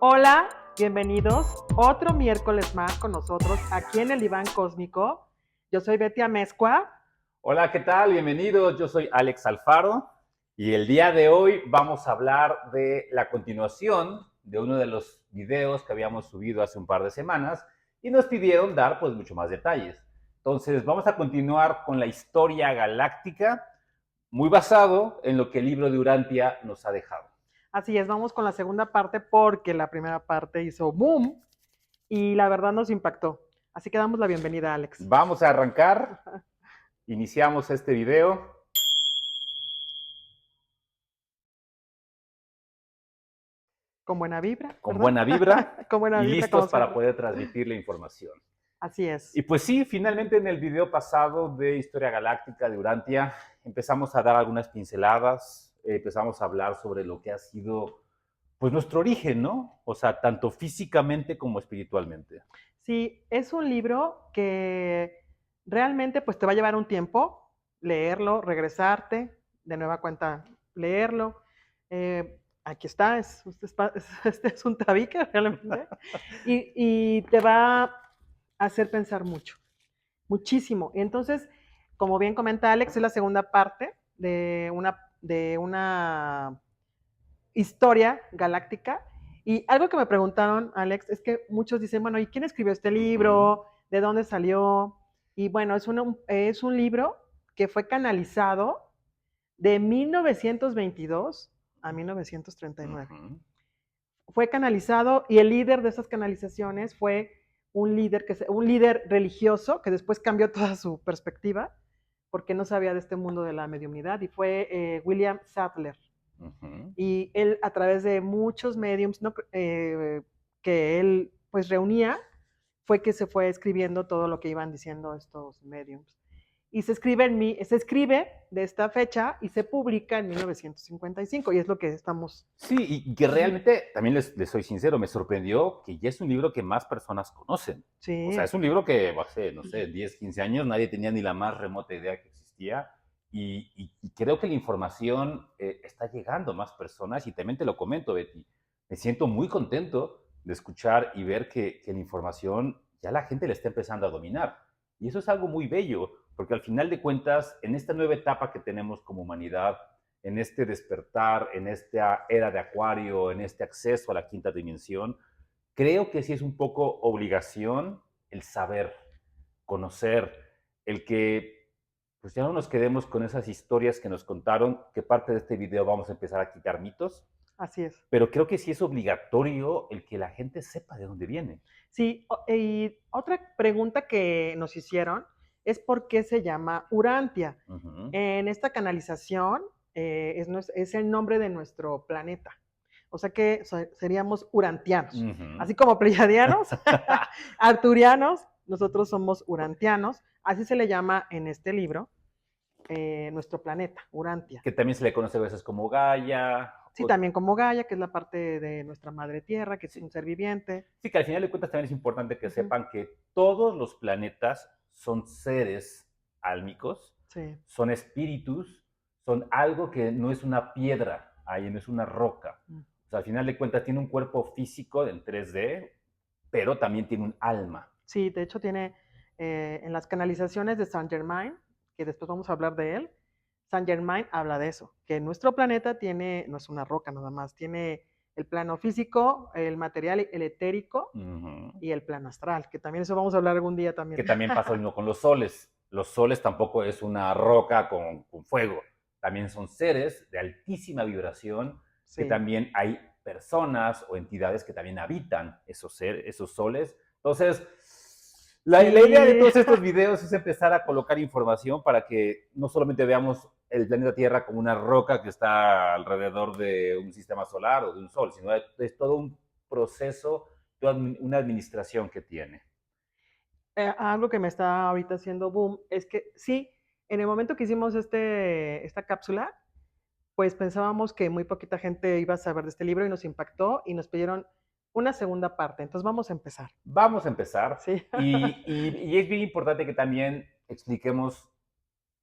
Hola, bienvenidos otro miércoles más con nosotros aquí en el Diván Cósmico. Yo soy Betty Amezcua. Hola, ¿qué tal? Bienvenidos. Yo soy Alex Alfaro y el día de hoy vamos a hablar de la continuación de uno de los videos que habíamos subido hace un par de semanas y nos pidieron dar pues mucho más detalles. Entonces vamos a continuar con la historia galáctica muy basado en lo que el libro de Urantia nos ha dejado. Así es, vamos con la segunda parte porque la primera parte hizo boom y la verdad nos impactó. Así que damos la bienvenida, Alex. Vamos a arrancar. Iniciamos este video. Con buena vibra, Con ¿verdad? buena vibra Con buena y vibra, como listos para siempre. poder transmitir la información. Así es. Y pues sí, finalmente en el video pasado de Historia Galáctica de Urantia empezamos a dar algunas pinceladas, empezamos a hablar sobre lo que ha sido pues nuestro origen, ¿no? O sea, tanto físicamente como espiritualmente. Sí, es un libro que realmente pues te va a llevar un tiempo leerlo, regresarte, de nueva cuenta leerlo. Aquí está, este es un tabique realmente. Y te va a hacer pensar mucho, muchísimo. Y entonces, como bien comenta Alex, es la segunda parte de una historia galáctica. Y algo que me preguntaron, Alex, es que muchos dicen, bueno, ¿y quién escribió este libro? ¿De dónde salió? Y bueno, es un libro que fue canalizado de 1922 a 1939. Fue canalizado y el líder de esas canalizaciones fue un líder religioso que después cambió toda su perspectiva porque no sabía de este mundo de la mediumnidad y fue William Sadler. Y él a través de muchos mediums que él pues reunía, fue que se fue escribiendo todo lo que iban diciendo estos mediums. Y se escribe de esta fecha y se publica en 1955 y es lo que estamos. Sí, y que realmente, también les soy sincero, me sorprendió que ya es un libro que más personas conocen. O sea, Sí, es un libro que hace, no sé, 10, 15 años nadie tenía ni la más remota idea que existía. Y creo que la información está llegando a más personas. Y también te lo comento, Betty, me siento muy contento de escuchar y ver que la información ya la gente la está empezando a dominar. Y eso es algo muy bello, porque al final de cuentas, en esta nueva etapa que tenemos como humanidad, en este despertar, en esta era de Acuario, en este acceso a la quinta dimensión, creo que sí es un poco obligación el saber, conocer, el que pues ya no nos quedemos con esas historias que nos contaron, que parte de este video vamos a empezar a quitar mitos, así es. pero creo que sí es obligatorio el que la gente sepa de dónde viene. Sí, y otra pregunta que nos hicieron es por qué se llama Urantia. En esta canalización es el nombre de nuestro planeta. O sea que seríamos urantianos. Así como pleiadianos, arturianos, nosotros somos urantianos. Así se le llama en este libro nuestro planeta, Urantia. Que también se le conoce a veces como Gaia. Sí, también como Gaia, que es la parte de nuestra madre tierra, que es Sí, un ser viviente. sí, que al final de cuentas también es importante que sepan que todos los planetas son seres álmicos, Sí. son espíritus, son algo que no es una piedra, ahí no es una roca. O sea, al final de cuentas tiene un cuerpo físico en 3D, pero también tiene un alma. Sí, de hecho tiene en las canalizaciones de Saint Germain, que después vamos a hablar de él, Saint Germain habla de eso, que nuestro planeta tiene, no es una roca nada más, tiene el plano físico, el material, el etérico y el plano astral, que también eso vamos a hablar algún día también. Que también pasa lo mismo con los soles. Los soles tampoco es una roca con fuego, también son seres de altísima vibración, que Sí. también hay personas o entidades que también habitan esos soles. Entonces, la Sí. idea de todos estos videos es empezar a colocar información para que no solamente veamos el planeta Tierra como una roca que está alrededor de un sistema solar o de un sol, sino es todo un proceso, toda una administración que tiene. Algo que me está ahorita haciendo boom es que sí, en el momento que hicimos esta cápsula, pues pensábamos que muy poquita gente iba a saber de este libro y nos impactó y nos pidieron una segunda parte. Entonces vamos a empezar. Vamos a empezar Sí. y es bien importante que también expliquemos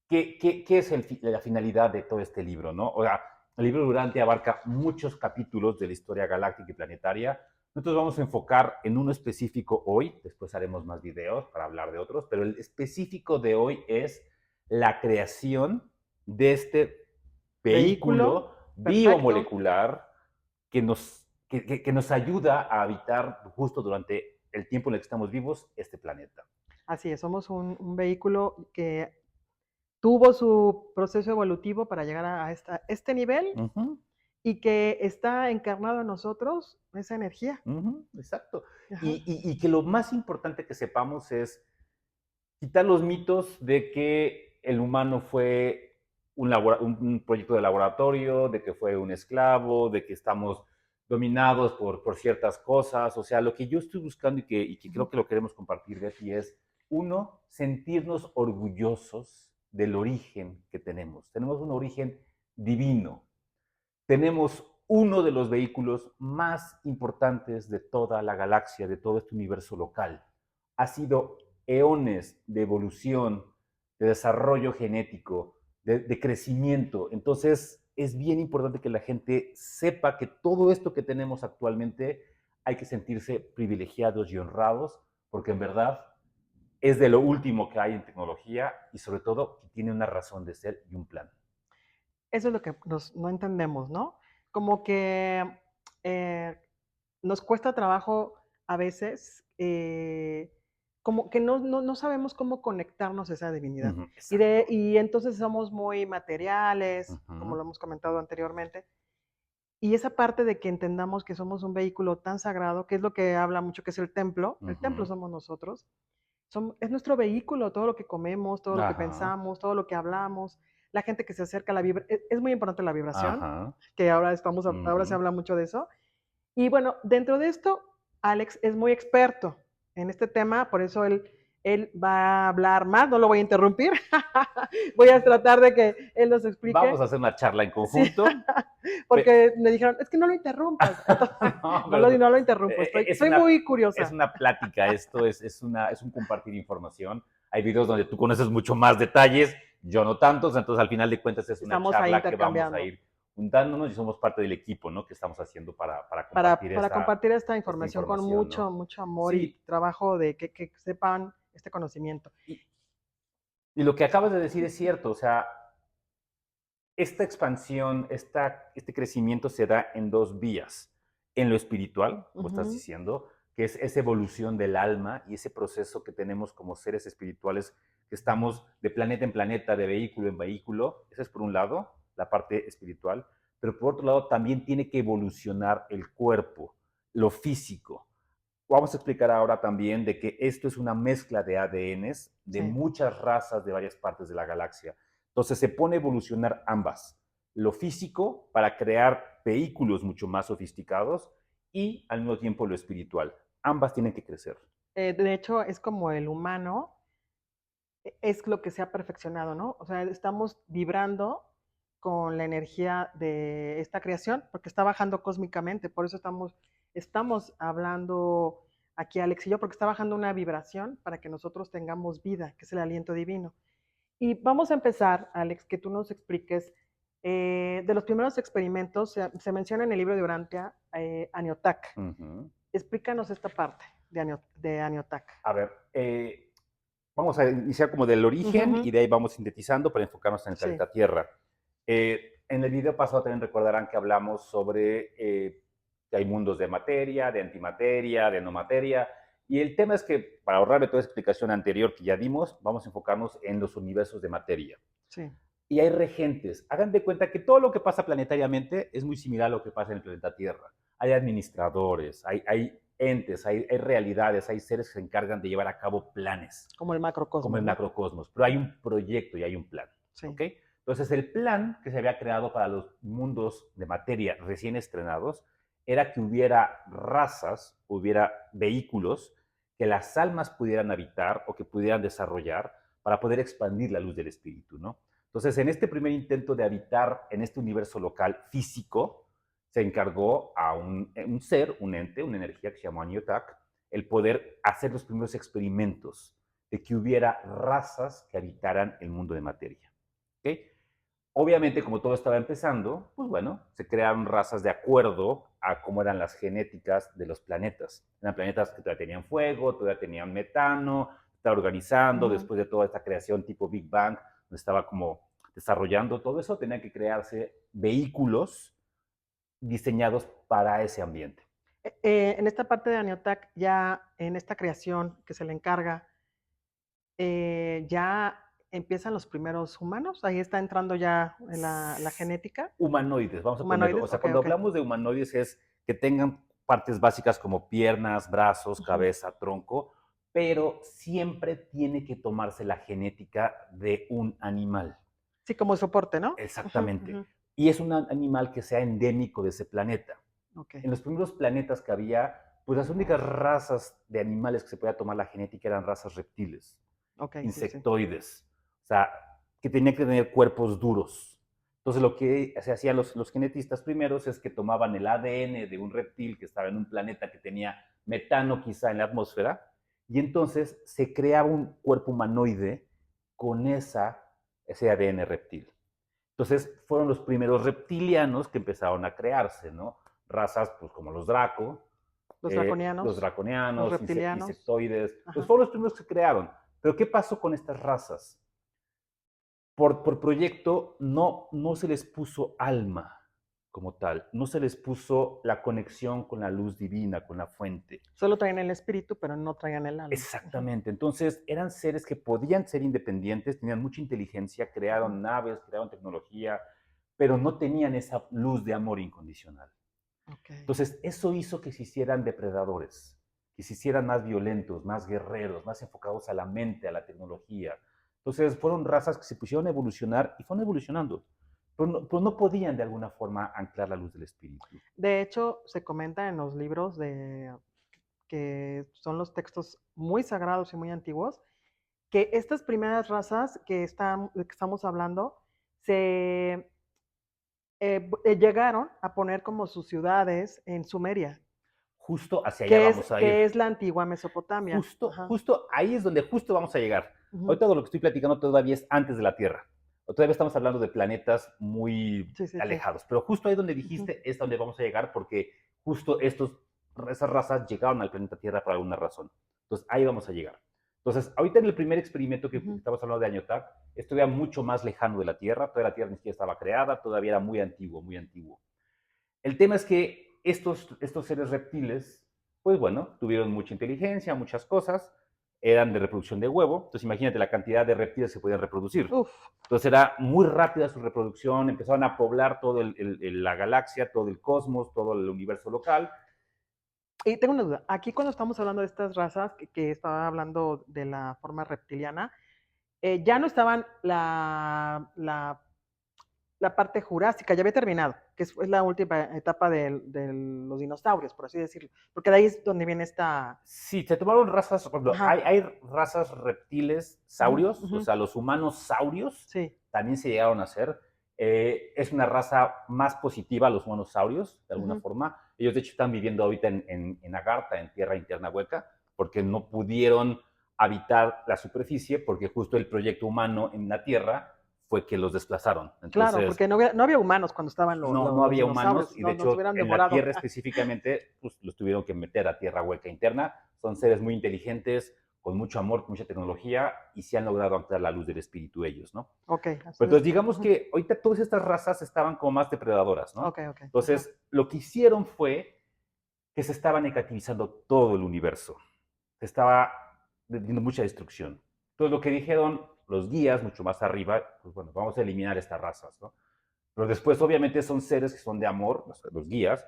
qué es la finalidad de todo este libro, ¿no? O sea, el libro Durante abarca muchos capítulos de la historia galáctica y planetaria, Nosotros vamos a enfocar en uno específico hoy, después haremos más videos para hablar de otros, pero el específico de hoy es la creación de este Vehículo, vehículo perfecto. biomolecular que nos ayuda a habitar justo durante el tiempo en el que estamos vivos este planeta. Así es, somos un vehículo que tuvo su proceso evolutivo para llegar a este nivel Ujú, y que está encarnado en nosotros esa energía. ujú, exacto. Ajá. Y que lo más importante que sepamos es quitar los mitos de que el humano fue un proyecto de laboratorio, de que fue un esclavo, de que estamos dominados por ciertas cosas. O sea, lo que yo estoy buscando y que Ujú. creo que lo queremos compartir, Betty, es, uno, sentirnos orgullosos del origen que tenemos. Tenemos un origen divino. Tenemos uno de los vehículos más importantes de toda la galaxia, de todo este universo local. Ha sido eones de evolución, de desarrollo genético, de crecimiento. Entonces, es bien importante que la gente sepa que todo esto que tenemos actualmente hay que sentirse privilegiados y honrados, porque en verdad es de lo último que hay en tecnología y sobre todo que tiene una razón de ser y un plan. Eso es lo que no entendemos, ¿no? Como que eh, nos cuesta trabajo a veces, como que no sabemos cómo conectarnos a esa divinidad. Ujú, exacto. Y entonces somos muy materiales, como Ujú, lo hemos comentado anteriormente. Y esa parte de que entendamos que somos un vehículo tan sagrado, que es lo que habla mucho, que es el templo ujú. somos nosotros, es nuestro vehículo, todo lo que comemos, todo lo que Ajá, pensamos, todo lo que hablamos, la gente que se acerca a la vibra, es muy importante la vibración, ajá, que ahora se ujú. habla mucho de eso. Y bueno, dentro de esto, Alex es muy experto en este tema, por eso él va a hablar más, no lo voy a interrumpir, voy a tratar de que él nos explique. Vamos a hacer una charla en Sí, conjunto. Pe porque me dijeron, es que no lo interrumpas. Entonces, no, pero no lo interrumpo, es soy muy es curiosa. una plática, esto es un compartir información. Hay videos donde tú conoces mucho más detalles, yo no tantos, entonces al final de cuentas es una Estamos ahí charla que vamos a intercambiando ir juntándonos y somos parte del equipo, ¿no? Que estamos haciendo para compartir para compartir esta esta información con información, ¿no? mucho amor y Sí, trabajo de que sepan este conocimiento. y y lo que acabas de decir es cierto, o sea, esta expansión, este crecimiento se da en dos vías. En lo espiritual, como estás Ujú, diciendo, que es esa evolución del alma y ese proceso que tenemos como seres espirituales, que estamos de planeta en planeta, de vehículo en vehículo. Esa es por un lado, la parte espiritual. Pero por otro lado, también tiene que evolucionar el cuerpo, lo físico. Vamos a explicar ahora también de que esto es una mezcla de ADNs de sí. muchas razas de varias partes de la galaxia. Entonces se pone a evolucionar ambas, lo físico para crear vehículos mucho más sofisticados y al mismo tiempo lo espiritual. Ambas tienen que crecer. De hecho, es como el humano, es lo que se ha perfeccionado, ¿no? O sea, estamos vibrando con la energía de esta creación, porque está bajando cósmicamente, por eso estamos hablando aquí Alex y yo, porque está bajando una vibración para que nosotros tengamos vida, que es el aliento divino. Y vamos a empezar, Alex, que tú nos expliques de los primeros experimentos, se menciona en el libro de Urantia Aniotac. Uh -huh. Explícanos esta parte de Aniotac. A ver, vamos a iniciar como del Uh -huh, uh origen -huh. y de ahí vamos sintetizando para enfocarnos en el Sí, planeta Tierra. En el video pasado también recordarán que hablamos sobre que hay mundos de materia, de antimateria, de no materia. Y el tema es que, para ahorrarme toda esa explicación anterior que ya dimos, vamos a enfocarnos en los universos de materia. sí, Y hay regentes. Hagan de cuenta que todo lo que pasa planetariamente es muy similar a lo que pasa en el planeta Tierra. Hay administradores, hay entes, hay realidades, hay seres que se encargan de llevar a cabo planes como el como el macrocosmos, ¿no? macrocosmos, pero hay un proyecto y hay un plan, Sí. ¿ok? Entonces, el plan que se había creado para los mundos de materia recién estrenados era que hubiera razas, hubiera vehículos que las almas pudieran habitar o que pudieran desarrollar para poder expandir la luz del espíritu, ¿no? Entonces, en este primer intento de habitar en este universo local físico, se encargó a un ser, un ente, una energía que se llamó Aniotak, el poder hacer los primeros experimentos de que hubiera razas que habitaran el mundo de materia. ¿Okay? Obviamente, como todo estaba empezando, pues bueno, se crearon razas de acuerdo a cómo eran las genéticas de los planetas. Eran planetas que todavía tenían fuego, todavía tenían metano, estaba organizando Ujú. después de toda esta creación tipo Big Bang, donde estaba como desarrollando todo eso, tenían que crearse vehículos diseñados para ese ambiente. En esta parte de Aniotag, ya en esta creación que se le encarga, ya empiezan los primeros humanos. Ahí está entrando ya en la genética. Humanoides, vamos a ponerlo. O Humanoides, sea, ok, cuando ok. hablamos de humanoides es que tengan partes básicas como piernas, brazos, Ujú. cabeza, tronco, pero siempre tiene que tomarse la genética de un animal. Sí, como soporte, ¿no? Ujú, Exactamente. ujú. Y es un animal que sea endémico de ese planeta. Ok, En los primeros planetas que había, pues las únicas razas de animales que se podía tomar la genética eran razas reptiles, ok, sí, sí. insectoides, o sea, que tenían que tener cuerpos duros. Entonces lo que se hacían los genetistas primeros es que tomaban el ADN de un reptil que estaba en un planeta que tenía metano quizá en la atmósfera, y entonces se creaba un cuerpo humanoide con ese ADN reptil. Entonces fueron los primeros reptilianos que empezaron a crearse, ¿no? Razas pues como los Los draconianos, reptilianos. insectoides, pues Ajá. fueron los primeros que se crearon. Pero ¿qué pasó con estas razas? Por proyecto no se les puso alma como tal, no se les puso la conexión con la luz divina, con la fuente. Solo traían el espíritu, pero no traían el alma. Ujú, Exactamente. Entonces eran seres que podían ser independientes, tenían mucha inteligencia, ujú. crearon naves, crearon tecnología, pero no tenían esa luz de amor incondicional. Ok. Entonces eso hizo que se hicieran depredadores, que se hicieran más violentos, más guerreros, más enfocados a la mente, a la tecnología. Entonces fueron razas que se pusieron a evolucionar y fueron evolucionando, pero no podían de alguna forma anclar la luz del espíritu. De hecho, se comenta en los libros que son los textos muy sagrados y muy antiguos, que estas primeras razas de que estamos hablando se llegaron a poner como sus ciudades en Sumeria, Justo hacia allá vamos a ir. que es la antigua Mesopotamia. Ajá. Justo ahí es donde justo vamos a llegar. Ujú. Hoy todo lo que estoy platicando todavía es antes de la Tierra. O todavía estamos hablando de planetas muy Sí, sí, sí. alejados. Pero justo ahí donde Ujú. dijiste es donde vamos a llegar porque justo esas razas llegaron al planeta Tierra por alguna razón. Entonces ahí vamos a llegar. Entonces, ahorita en el primer experimento que Ujú. estamos hablando de Añotac, esto era mucho más lejano de la Tierra, todavía la Tierra ni siquiera estaba creada, todavía era muy antiguo, muy antiguo. El tema es que estos seres reptiles, pues bueno, tuvieron mucha inteligencia, muchas cosas, eran de reproducción de huevo, entonces imagínate la cantidad de reptiles que se podían reproducir. Uf. Entonces era muy rápida su reproducción, empezaron a poblar toda la galaxia, todo el cosmos, todo el universo local. Y tengo una duda. Aquí cuando estamos hablando de estas razas, que estaba hablando de la forma reptiliana, ya no estaban la parte jurásica, ya había terminado, que es la última etapa de los dinosaurios, por así decirlo. Porque de ahí es donde viene esta... Sí, se tomaron razas, por ejemplo, Ajá. hay razas reptiles Ujú, saurios, o ujú. sea, los humanos saurios Sí. también se llegaron a hacer. Es una raza más positiva, los humanos saurios, de alguna Ujú. forma. Ellos, de hecho, están viviendo ahorita en Agartha, en tierra interna hueca, porque no pudieron habitar la superficie, porque justo el proyecto humano en la Tierra fue que los desplazaron. Claro, Entonces, porque no había humanos cuando estaban no los había humanos dinosaurios, y de nos hecho hubieran en la devorado. Tierra específicamente pues, los tuvieron que meter a tierra hueca interna. Son seres muy inteligentes, con mucho amor, con mucha tecnología y sí han logrado anclar la luz del espíritu ellos, ¿no? Ok, Pero así entonces es. digamos Ujú. que ahorita todas estas razas estaban como más depredadoras, ¿no? Ok, ok. Ajá. Entonces lo que hicieron fue que se estaba negativizando todo el universo. Se estaba viendo mucha destrucción. Entonces lo que dijeron los guías, mucho más arriba, pues bueno, vamos a eliminar estas razas, ¿no? Pero después, obviamente, son seres que son de amor, los guías,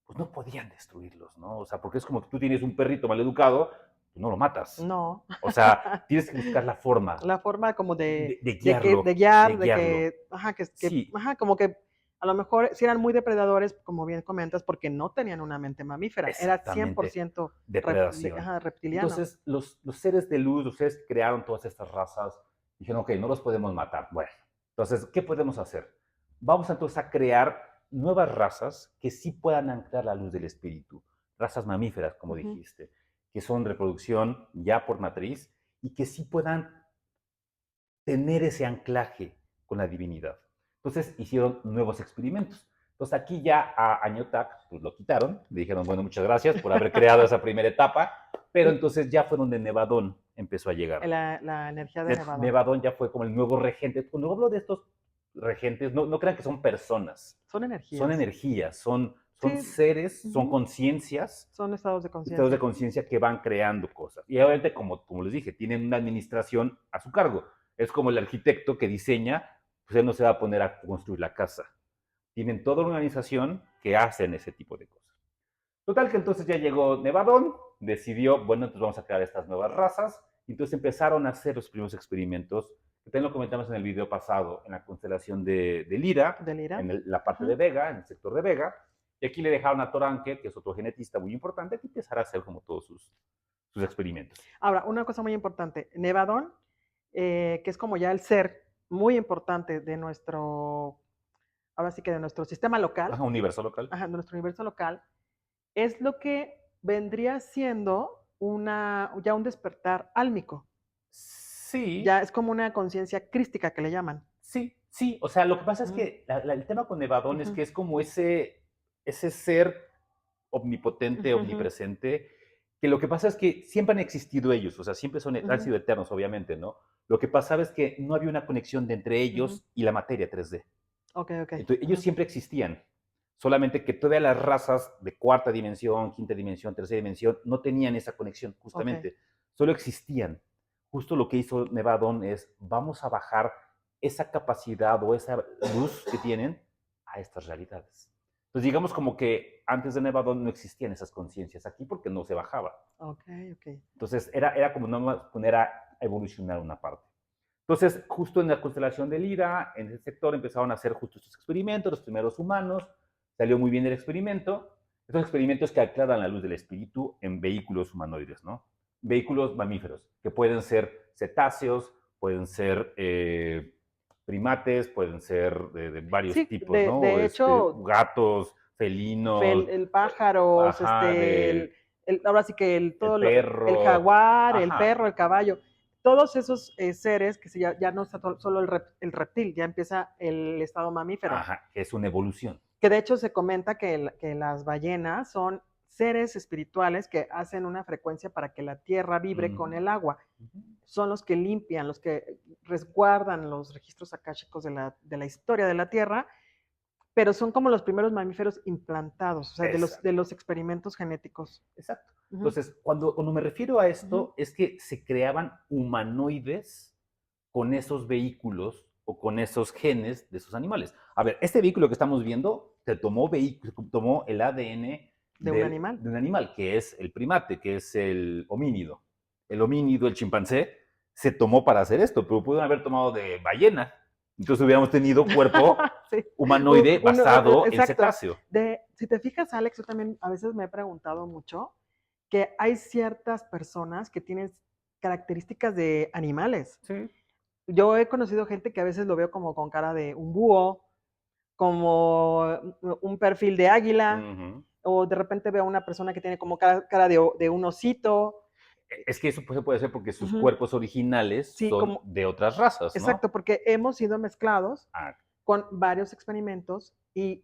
pues no podían destruirlos, ¿no? O sea, porque es como que tú tienes un perrito maleducado, pues no lo matas. No. O sea, tienes que buscar la forma La forma como de de guiarlo, de guiar, de guiarlo. que, ajá, Sí, ajá, como que a lo mejor si eran muy depredadores, como bien comentas, porque no tenían una mente mamífera, era exactamente, 100% depredación. ajá, reptiliano. Entonces, los seres de luz, los seres que crearon todas estas razas, dijeron, ok, no los podemos matar. Bueno, entonces, ¿qué podemos hacer? Vamos entonces a crear nuevas razas que sí puedan anclar la luz del espíritu. Razas mamíferas, como Ujú. dijiste, que son reproducción ya por matriz y que sí puedan tener ese anclaje con la divinidad. Entonces hicieron nuevos experimentos. Entonces aquí ya a Añotac pues, lo quitaron, le dijeron, bueno, muchas gracias por haber creado esa primera etapa, pero entonces ya fue donde Nevadón empezó a llegar. La energía de Nevadón. Nevadón ya fue como el nuevo regente. Cuando hablo de estos regentes, no crean que son personas, Son son energías. energías, son Sí, seres, son conciencias, son estados de estados de conciencia. conciencia que van creando cosas. Y obviamente, como les dije, tienen una administración a su cargo. Es como el arquitecto que diseña, pues él no se va a poner a construir la casa. Tienen toda una organización que hacen ese tipo de cosas. Total que entonces ya llegó Nevadón, decidió, bueno, entonces vamos a crear estas nuevas razas, y entonces empezaron a hacer los primeros experimentos, que también lo comentamos en el video pasado, en la constelación de Lira, ¿Del Ira? en la parte de Vega, en el sector de Vega, y aquí le dejaron a Toranque, que es otro genetista muy importante, que empezara a hacer como todos sus experimentos. Ahora, una cosa muy importante, Nevadón, que es como ya el ser muy importante de nuestro, ahora sí que de nuestro sistema local, Ajá, universo local. ajá, de nuestro universo local, es lo que vendría siendo ya un despertar álmico. Sí, Ya es como una conciencia crística que le llaman. sí. O sea, lo que pasa es Mm, que el tema con Nevadón es ujú, que es como ese ser omnipotente, ujú, ujú, omnipresente, que lo que pasa es que siempre han existido ellos, o sea, siempre han ujú, sido eternos, obviamente, ¿no? Lo que pasaba es que no había una conexión de entre ujú. ellos y la materia 3D. Ok, ok. Entonces, ellos Ujú, siempre existían, solamente que todas las razas de cuarta dimensión, quinta dimensión, tercera dimensión, no tenían esa conexión, ok, justamente, solo existían. Justo lo que hizo Nevadón es, vamos a bajar esa capacidad o esa luz que tienen a estas realidades. Entonces, digamos como que antes de Nevadón no existían esas conciencias aquí porque no se bajaba. ok, ok. Entonces, era como no poner a evolucionar una parte. Entonces, justo en la constelación de Lira, en ese sector empezaron a hacer justo estos experimentos, los primeros humanos, salió muy bien el experimento, estos experimentos que aclaran la luz del espíritu en vehículos humanoides, ¿no? Vehículos mamíferos, que pueden ser cetáceos, pueden ser primates, pueden ser de varios Sí, tipos, ¿no? de hecho, Gatos, felinos, el pájaros, ajá, ahora sí que el el perro, jaguar, el ajá, perro, el caballo, todos esos seres que ya no está solo el reptil, ya empieza el estado mamífero. ajá, que es una evolución. Que de hecho se comenta que las ballenas son seres espirituales que hacen una frecuencia para que la tierra vibre con Uh el agua. -huh. Son los que limpian, los que resguardan los registros akáshicos de la historia de la tierra, pero son como los primeros mamíferos implantados, o sea, de Exacto, los experimentos genéticos. exacto. Uh -huh, Entonces, cuando me refiero a uh -huh. esto, es que se creaban humanoides con esos vehículos o con esos genes de esos animales. A ver, este vehículo que estamos viendo tomó el ADN De un animal. de un animal, que es el primate, que es el homínido. El homínido, el chimpancé, se tomó para hacer esto, pero pudieron haber tomado de ballena. Entonces hubiéramos tenido cuerpo Sí. humanoide basado en Exacto. cetáceo. Si te fijas, Alex, yo también a veces me he preguntado mucho que hay ciertas personas que tienen características de animales. Sí. Yo he conocido gente que a veces lo veo como con cara de un búho, como un perfil de águila, Uh -huh. o de repente veo a una persona que tiene como cara de un osito. Es que eso se puede hacer porque Uh sus -huh. cuerpos originales Sí, son como, de otras razas, ¿no? exacto, porque hemos sido mezclados Ah, con varios experimentos y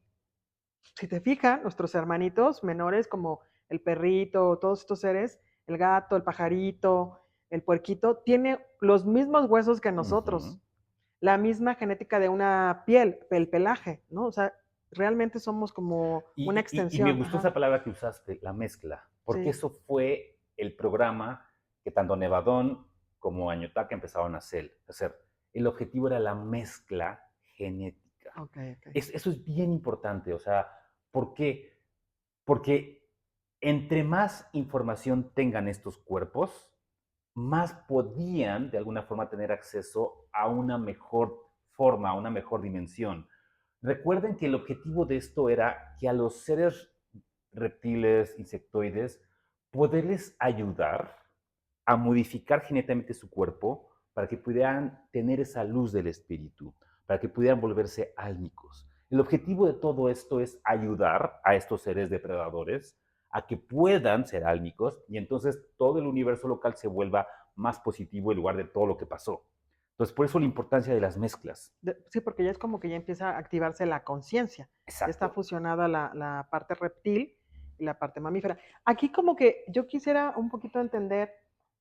si te fijas, nuestros hermanitos menores como el perrito, todos estos seres, el gato, el pajarito, el puerquito, tiene los mismos huesos que uh -huh. nosotros, la misma genética de una piel, el pelaje, ¿no? O sea, realmente somos como una Y me extensión. gustó Ajá, esa palabra que usaste, la mezcla, porque sí, eso fue el programa que tanto Nevadón como Añotaca empezaron a hacer. El objetivo era la mezcla genética. ok, ok. Eso es bien importante, o sea, ¿por qué? Porque entre más información tengan estos cuerpos, más podían de alguna forma tener acceso a una mejor forma, a una mejor dimensión. Recuerden que el objetivo de esto era que a los seres reptiles, insectoides, poderles ayudar a modificar genéticamente su cuerpo para que pudieran tener esa luz del espíritu, para que pudieran volverse álmicos. El objetivo de todo esto es ayudar a estos seres depredadores a que puedan ser álmicos y entonces todo el universo local se vuelva más positivo en lugar de todo lo que pasó. Entonces, por eso la importancia de las mezclas. Sí, porque ya es como que ya empieza a activarse la conciencia. Ya está Exacto. fusionada la parte reptil y la parte mamífera. Aquí como que yo quisiera un poquito entender,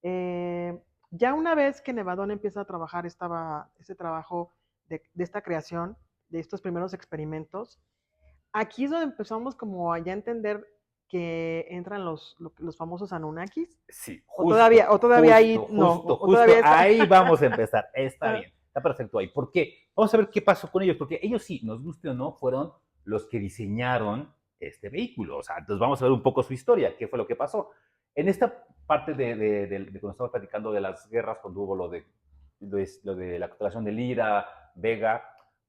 eh, ya una vez que Nevadón empieza a trabajar ese trabajo de esta creación, de estos primeros experimentos, aquí es donde empezamos como a ya entender que entran los famosos Anunnakis, Sí, o justo, todavía ahí justo, no, justo, o todavía justo. es... Ahí vamos a empezar. Está Ah, bien, está perfecto ahí. ¿Por qué? Vamos a ver qué pasó con ellos, porque ellos sí, nos guste o no, fueron los que diseñaron este vehículo. O sea, entonces vamos a ver un poco su historia, qué fue lo que pasó. En esta parte de cuando estamos platicando de las guerras, cuando hubo lo de la constelación de Lira, Vega,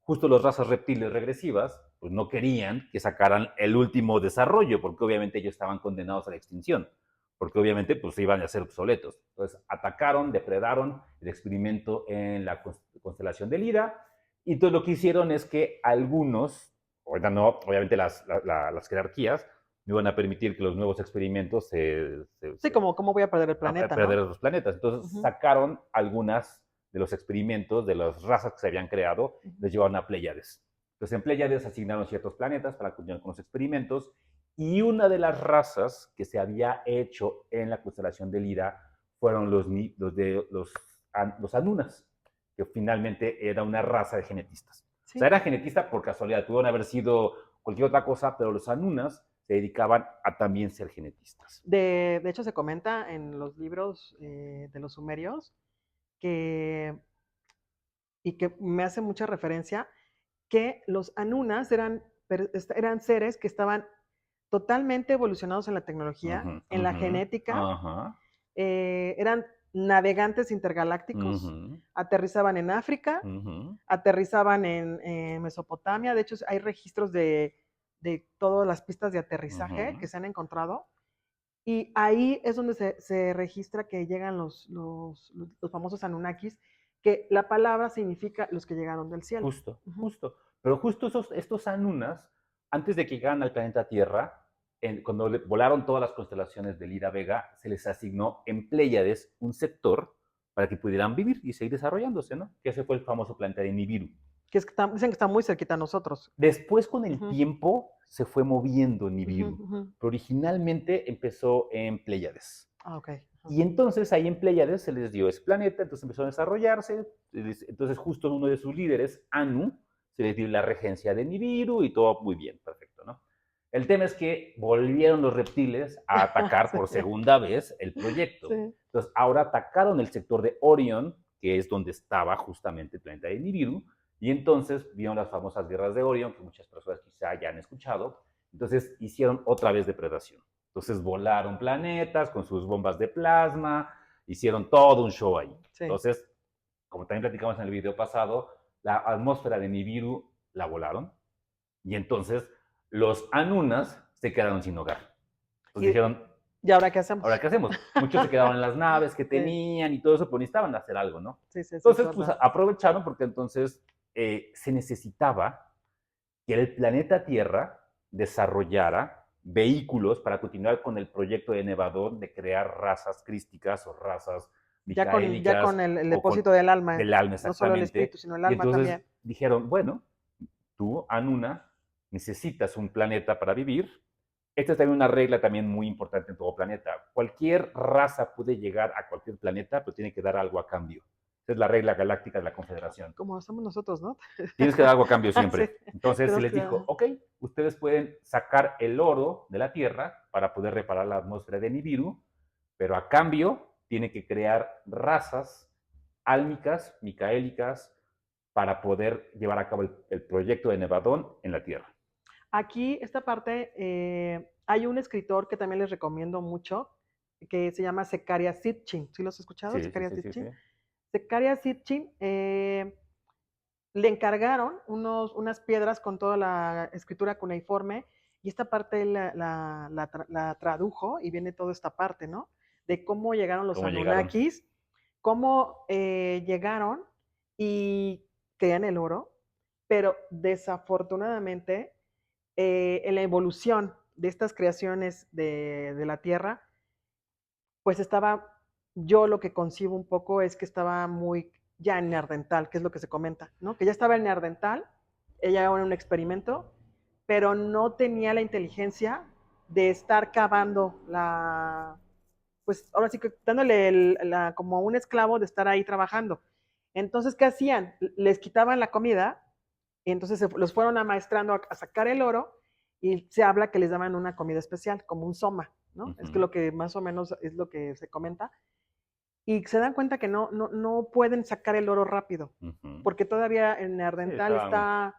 justo las razas reptiles regresivas, pues no querían que sacaran el último desarrollo, porque obviamente ellos estaban condenados a la extinción, porque obviamente pues iban a ser obsoletos. Entonces atacaron, depredaron el experimento en la constelación de Lira, y entonces lo que hicieron es que algunos, obviamente las jerarquías, no iban a permitir que los nuevos experimentos sí, como cómo voy a perder el a planeta, perder ¿no? los planetas. Entonces Ujú, sacaron algunas de los experimentos de las razas que se habían creado, ujú. los llevaron a Pléyades. Entonces en Pléyades asignaron ciertos planetas para continuar con los experimentos, y una de las razas que se había hecho en la constelación de Lira fueron los Anunas, que finalmente era una raza de genetistas. O sea, Sí, era genetista por casualidad, pudieron haber sido cualquier otra cosa, pero los Anunas se dedicaban a también ser genetistas. de hecho se comenta en los libros de los sumerios que, y que me hace mucha referencia, que los Anunas eran seres que estaban totalmente evolucionados en la tecnología, Ujú, en la ujú, genética, ajá, eran navegantes intergalácticos, ujú, aterrizaban en África, ujú, aterrizaban en Mesopotamia. De hecho, hay registros de todas las pistas de aterrizaje que ujú. se han encontrado. Y ahí es donde se registra que llegan los famosos Anunnakis, que la palabra significa los que llegaron del cielo. Justo, Ujú. justo. Pero justo estos Anunas, antes de que llegaran al planeta Tierra, cuando volaron todas las constelaciones de Lira Vega, se les asignó en Pléyades un sector para que pudieran vivir y seguir desarrollándose, ¿no? Que ese fue el famoso planeta de Nibiru. Dicen que está muy cerquita a nosotros. Después, con el Ujú, tiempo, se fue moviendo ujú, Nibiru, ujú. pero originalmente empezó en Pléyades. Ah, ok. Ajá. Y entonces ahí en Pléyades se les dio ese planeta, entonces empezó a desarrollarse, entonces justo uno de sus líderes, Anu, se les dio la regencia de Nibiru y todo muy bien, perfecto, ¿no? El tema es que volvieron los reptiles a atacar Sí, por segunda vez el proyecto. sí. Entonces ahora atacaron el sector de Orión, que es donde estaba justamente el planeta de Nibiru, y entonces vieron las famosas guerras de Orión, que muchas personas quizá ya han escuchado, entonces hicieron otra vez depredación. Entonces volaron planetas con sus bombas de plasma, hicieron todo un show ahí. Sí. Entonces, como también platicamos en el video pasado, la atmósfera de Nibiru la volaron, y entonces los Anunas se quedaron sin hogar. Entonces ¿Y, dijeron, y ahora qué ¿ahora hacemos? qué hacemos? Muchos se quedaban en las naves que Sí, tenían y todo eso, pero necesitaban hacer algo, ¿no? sí, sí, sí, es Entonces, pues verdad. aprovecharon porque entonces se necesitaba que el planeta Tierra desarrollara vehículos para continuar con el proyecto de Nevadón de crear razas crísticas o razas Ya micaélicas con el o con depósito del alma, del alma no solo el exactamente. espíritu, sino el Y alma entonces también. dijeron, bueno, tú, Anuna, necesitas un planeta para vivir. Esta es también una regla también muy importante en todo planeta. Cualquier raza puede llegar a cualquier planeta, pero tiene que dar algo a cambio. Esa es la regla galáctica de la Confederación. Como somos nosotros, ¿no? Tienes que dar algo a cambio Sí, siempre. Entonces se tenemos les que... dijo, ok, ustedes pueden sacar el oro de la Tierra para poder reparar la atmósfera de Nibiru, pero a cambio tiene que crear razas álmicas, micaélicas, para poder llevar a cabo el proyecto de Nevadón en la Tierra. Aquí, esta parte, hay un escritor que también les recomiendo mucho, que se llama Zecaria Sitchin. ¿Sí lo has escuchado? Sí, sí, Zecaria sí, sí, sí. Sitchin. Zecaria Sitchin le encargaron unas piedras con toda la escritura cuneiforme, y esta parte él la tradujo, y viene toda esta parte, ¿no? De cómo llegaron los ¿Cómo llegaron? Anunnakis, cómo llegaron y crean el oro, pero desafortunadamente en la evolución de estas creaciones de la Tierra, pues estaba, yo lo que concibo un poco es que estaba muy ya en Neandertal, que es lo que se comenta, ¿no? Que ya estaba en Neandertal, ella era un experimento, pero no tenía la inteligencia de estar cavando pues ahora sí que dándole como un esclavo de estar ahí trabajando. Entonces, ¿qué hacían? Les quitaban la comida y entonces los fueron amaestrando a sacar el oro y se habla que les daban una comida especial, como un soma, ¿no? Es que lo que más o menos es lo que se comenta. Y se dan cuenta que no pueden sacar el oro rápido, porque todavía en Sí, Ardental estaban. está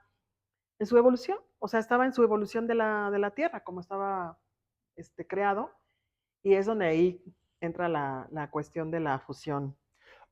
en su evolución, o sea, estaba en su evolución de la Tierra, como estaba creado, y es donde ahí entra la cuestión de la fusión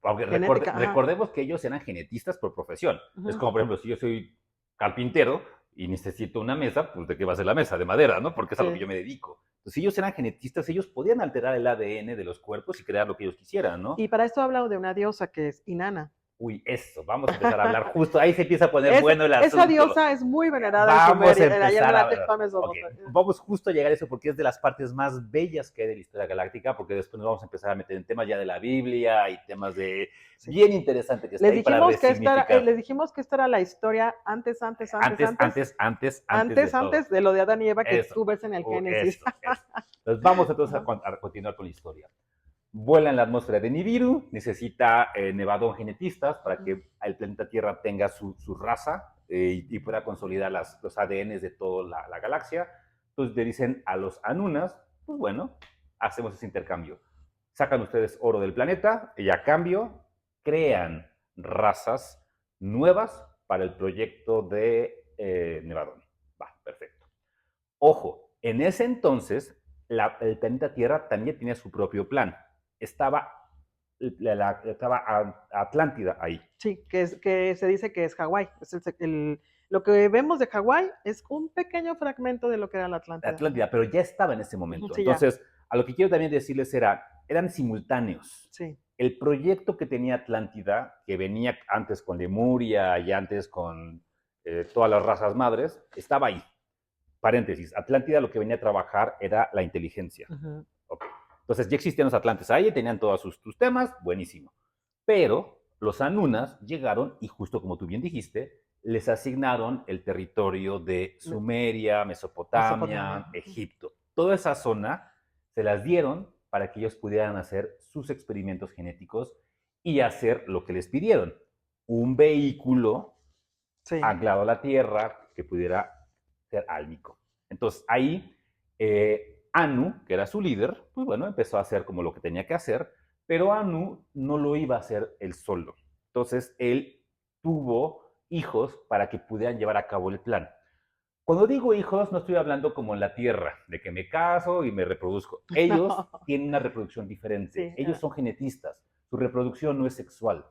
Aunque genética. Ajá. recordemos que ellos eran genetistas por profesión. Es Uh-huh. como, por ejemplo, si yo soy carpintero y necesito una mesa, pues ¿de qué va a ser la mesa? De madera, ¿no? Porque es a lo que Sí. yo me dedico. Entonces, si ellos eran genetistas, ellos podían alterar el ADN de los cuerpos y crear lo que ellos quisieran, ¿no? Y para esto habla de una diosa que es Inanna. Uy, eso, vamos a empezar a hablar justo, ahí se empieza a poner Esa, bueno el esa asunto. diosa es muy venerada en Vamos a Sumeria, allá en empezar la a antigua ver. Ok, Mesopotamia. vamos justo a llegar a eso porque es de las partes más bellas que hay de la historia galáctica, porque después nos vamos a empezar a meter en temas ya de la Biblia y temas de Sí. bien interesante que está Les ahí para dijimos que resignificar. les dijimos que esta era la historia Antes de todo. antes de lo de Adán y Eva que Eso, tú ves en el Génesis. eso. Entonces vamos entonces Ajá. a continuar con la historia. Vuela en la atmósfera de Nibiru, necesita nevadón genetistas para que el planeta Tierra tenga su raza y pueda consolidar los ADNs de toda la galaxia. Entonces le dicen a los Anunas, pues bueno, hacemos ese intercambio. Sacan ustedes oro del planeta y a cambio crean razas nuevas para el proyecto de Nevadón. Va, perfecto. Ojo, en ese entonces el planeta Tierra también tenía su propio plan. Estaba, estaba Atlántida ahí. Sí, que se dice que es Hawái. Lo que vemos de Hawái es un pequeño fragmento de lo que era la Atlántida. Atlántida, pero ya estaba en ese momento. Sí, ya. Entonces, a lo que quiero también decirles eran simultáneos. Sí. El proyecto que tenía Atlántida, que venía antes con Lemuria y antes con todas las razas madres, estaba ahí. Paréntesis, Atlántida lo que venía a trabajar era la inteligencia. Okay. Entonces ya existían los Atlantes ahí, tenían todos sus temas, buenísimo. Pero los Anunas llegaron y justo como tú bien dijiste, les asignaron el territorio de Sumeria, Mesopotamia, Mesopotamia. Egipto. Toda esa zona se las dieron para que ellos pudieran hacer sus experimentos genéticos y hacer lo que les pidieron. Un vehículo Sí. anclado a la Tierra que pudiera ser álmico. Entonces ahí Anu, que era su líder, pues bueno, empezó a hacer como lo que tenía que hacer, pero Anu no lo iba a hacer él solo. Entonces él tuvo hijos para que pudieran llevar a cabo el plan. Cuando digo hijos, no estoy hablando como en la Tierra, de que me caso y me reproduzco. Ellos No. tienen una reproducción diferente. Sí. Ellos son genetistas. Su reproducción no es sexual.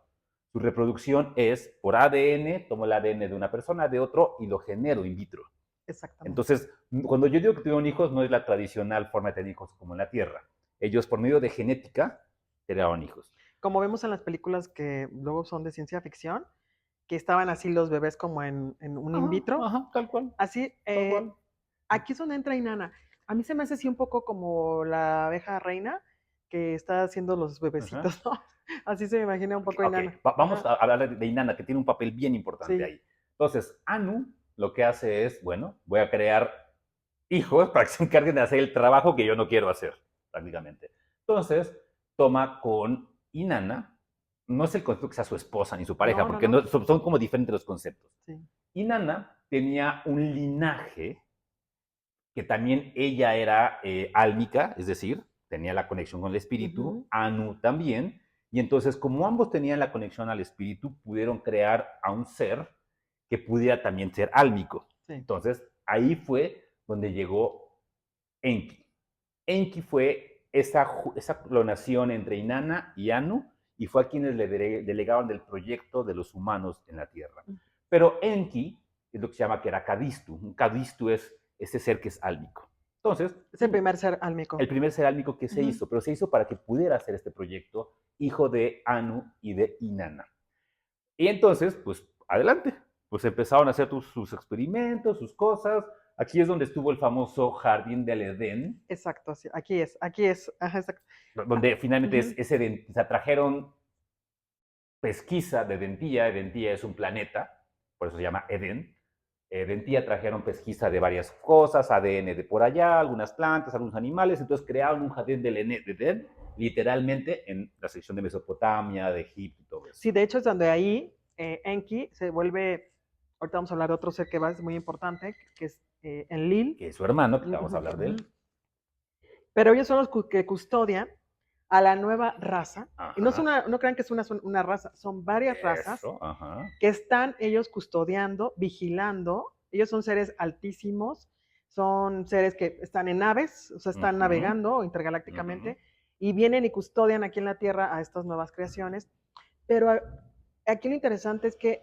Su reproducción es por ADN, tomo el ADN de una persona, de otro, y lo genero in vitro. Exactamente. Entonces, cuando yo digo que tuvieron hijos, no es la tradicional forma de tener hijos como en la Tierra. Ellos, por medio de genética, crearon hijos. Como vemos en las películas que luego son de ciencia ficción, que estaban así los bebés como en un in vitro. Ajá, tal cual. Así, Tal cual. aquí es donde entra Inanna. A mí se me hace así un poco como la abeja reina que está haciendo los bebecitos, ¿no? Así se me imagina un poco Inanna. Vamos a hablar de Inanna, que tiene un papel bien importante Sí. ahí. Entonces, Anu lo que hace es, bueno, voy a crear hijos para que se encarguen de hacer el trabajo que yo no quiero hacer, prácticamente. Entonces, toma con Inanna, no es el concepto que sea su esposa ni su pareja, porque no, son como diferentes los conceptos. Sí. Inanna tenía un linaje que también ella era álmica, es decir, tenía la conexión con el espíritu, Anu también, y entonces como ambos tenían la conexión al espíritu, pudieron crear a un ser que pudiera también ser álmico. Sí. Entonces ahí fue donde llegó Enki. Enki fue esa clonación entre Inanna y Anu, y fue a quienes le delegaban del proyecto de los humanos en la Tierra. Pero Enki es lo que se llama Kerakadistu. Un Kadistu es ese ser que es álmico. Entonces, es el primer ser álmico. El primer ser álmico que se hizo, pero se hizo para que pudiera hacer este proyecto, hijo de Anu y de Inanna. Y entonces, pues, adelante. Pues empezaron a hacer sus experimentos, sus cosas. Aquí es donde estuvo el famoso jardín del Edén. Exacto, sí. Aquí es. Ajá, exacto. Donde finalmente es ese, o sea, trajeron pesquisa de Dentía. Dentía es un planeta, por eso se llama Edén. Dentía trajeron pesquisa de varias cosas, ADN de por allá, algunas plantas, algunos animales, entonces crearon un jardín del Edén, literalmente en la sección de Mesopotamia, de Egipto y todo eso. Sí, de hecho es donde ahí Enki se vuelve, ahorita vamos a hablar de otro ser que va, es muy importante, que es Enlil. Que es su hermano, que vamos a hablar de él. Pero ellos son los que custodian a la nueva raza. Ajá. Y no crean que es una raza, son varias razas Ajá. que están ellos custodiando, vigilando. Ellos son seres altísimos, son seres que están en naves, o sea, están navegando intergalácticamente y vienen y custodian aquí en la Tierra a estas nuevas creaciones. Pero aquí lo interesante es que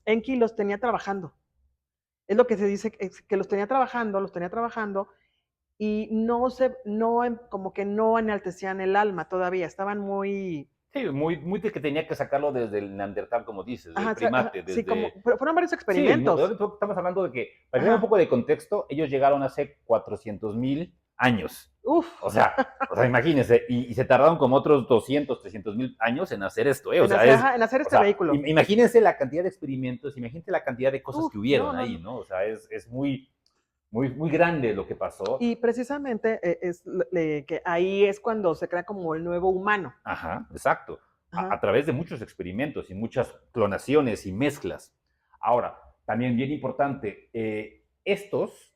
Enki los tenía trabajando. Es lo que se dice, que los tenía trabajando y como que no enaltecían el alma todavía, estaban muy... Sí, muy de que tenía que sacarlo desde el neandertal, como dices, del primate. Desde... Sí, pero fueron varios experimentos. Sí, estamos hablando de que, para que vean un poco de contexto, ellos llegaron hace 400,000 años. Uf. O sea, imagínense, y se tardaron como otros 200, 300,000 años en hacer esto, ¿eh? En hacer este vehículo. Imagínense la cantidad de experimentos, imagínense la cantidad de cosas que hubieron ahí, ¿no? O sea, es muy grande lo que pasó. Y precisamente que ahí es cuando se crea como el nuevo humano. Ajá, exacto. A través de muchos experimentos y muchas clonaciones y mezclas. Ahora, también bien importante, estos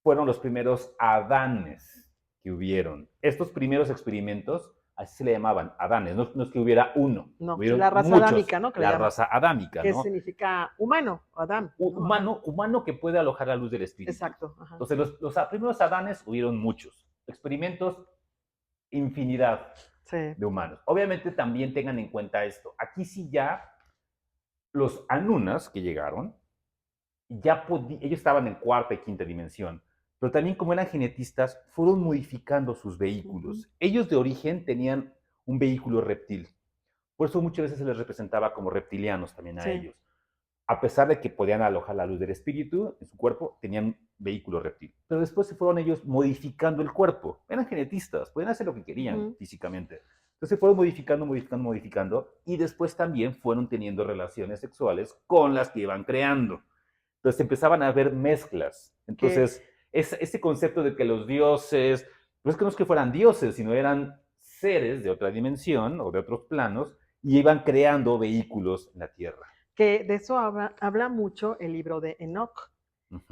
fueron los primeros Adanes que hubieron. Estos primeros experimentos, así se le llamaban, Adanes, no es que hubiera uno. No, la raza adámica, ¿no? La raza adámica, ¿no? Que significa humano, Adán. Humano que puede alojar la luz del espíritu. Exacto. Ajá. Entonces, los primeros Adanes hubieron muchos. Experimentos, infinidad de humanos. Obviamente también tengan en cuenta esto. Aquí sí ya los Anunas que llegaron, ellos estaban en cuarta y quinta dimensión, pero también como eran genetistas, fueron modificando sus vehículos. Ellos de origen tenían un vehículo reptil. Por eso muchas veces se les representaba como reptilianos también a ellos. A pesar de que podían alojar la luz del espíritu en su cuerpo, tenían un vehículo reptil. Pero después se fueron ellos modificando el cuerpo. Eran genetistas, podían hacer lo que querían físicamente. Entonces se fueron modificando, y después también fueron teniendo relaciones sexuales con las que iban creando. Entonces empezaban a haber mezclas. Entonces, ese concepto de que los dioses, no es que fueran dioses, sino eran seres de otra dimensión o de otros planos, y iban creando vehículos en la Tierra. Que de eso habla mucho el libro de Enoch.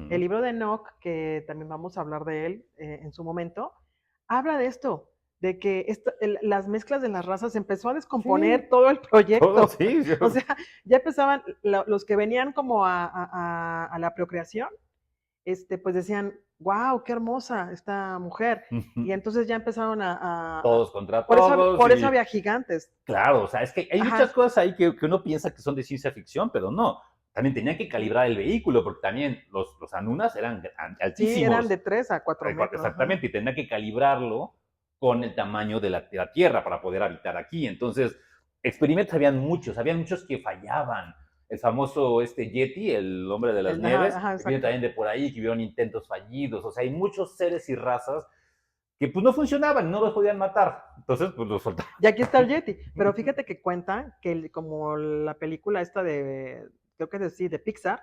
El libro de Enoch, que también vamos a hablar de él en su momento, habla de esto, de que las mezclas de las razas empezó a descomponer todo el proyecto. Todo, sí. O sea, ya empezaban, los que venían como a la procreación, pues decían, wow, qué hermosa esta mujer. Y entonces ya empezaron todos contra todos. Por eso había gigantes. Claro, o sea, es que hay muchas cosas ahí que uno piensa que son de ciencia ficción, pero no. También tenían que calibrar el vehículo, porque también los Anunas eran altísimos. Sí, eran de 3 a 4 metros. Exactamente, y tenían que calibrarlo con el tamaño de la Tierra para poder habitar aquí. Entonces, experimentos habían muchos que fallaban. El famoso Yeti, el hombre de las nieves, que viene también de por ahí, que vieron intentos fallidos. O sea, hay muchos seres y razas que pues no funcionaban, no los podían matar. Entonces, pues los soltaban. Y aquí está el Yeti. Pero fíjate que cuenta que como la película esta creo que es de Pixar,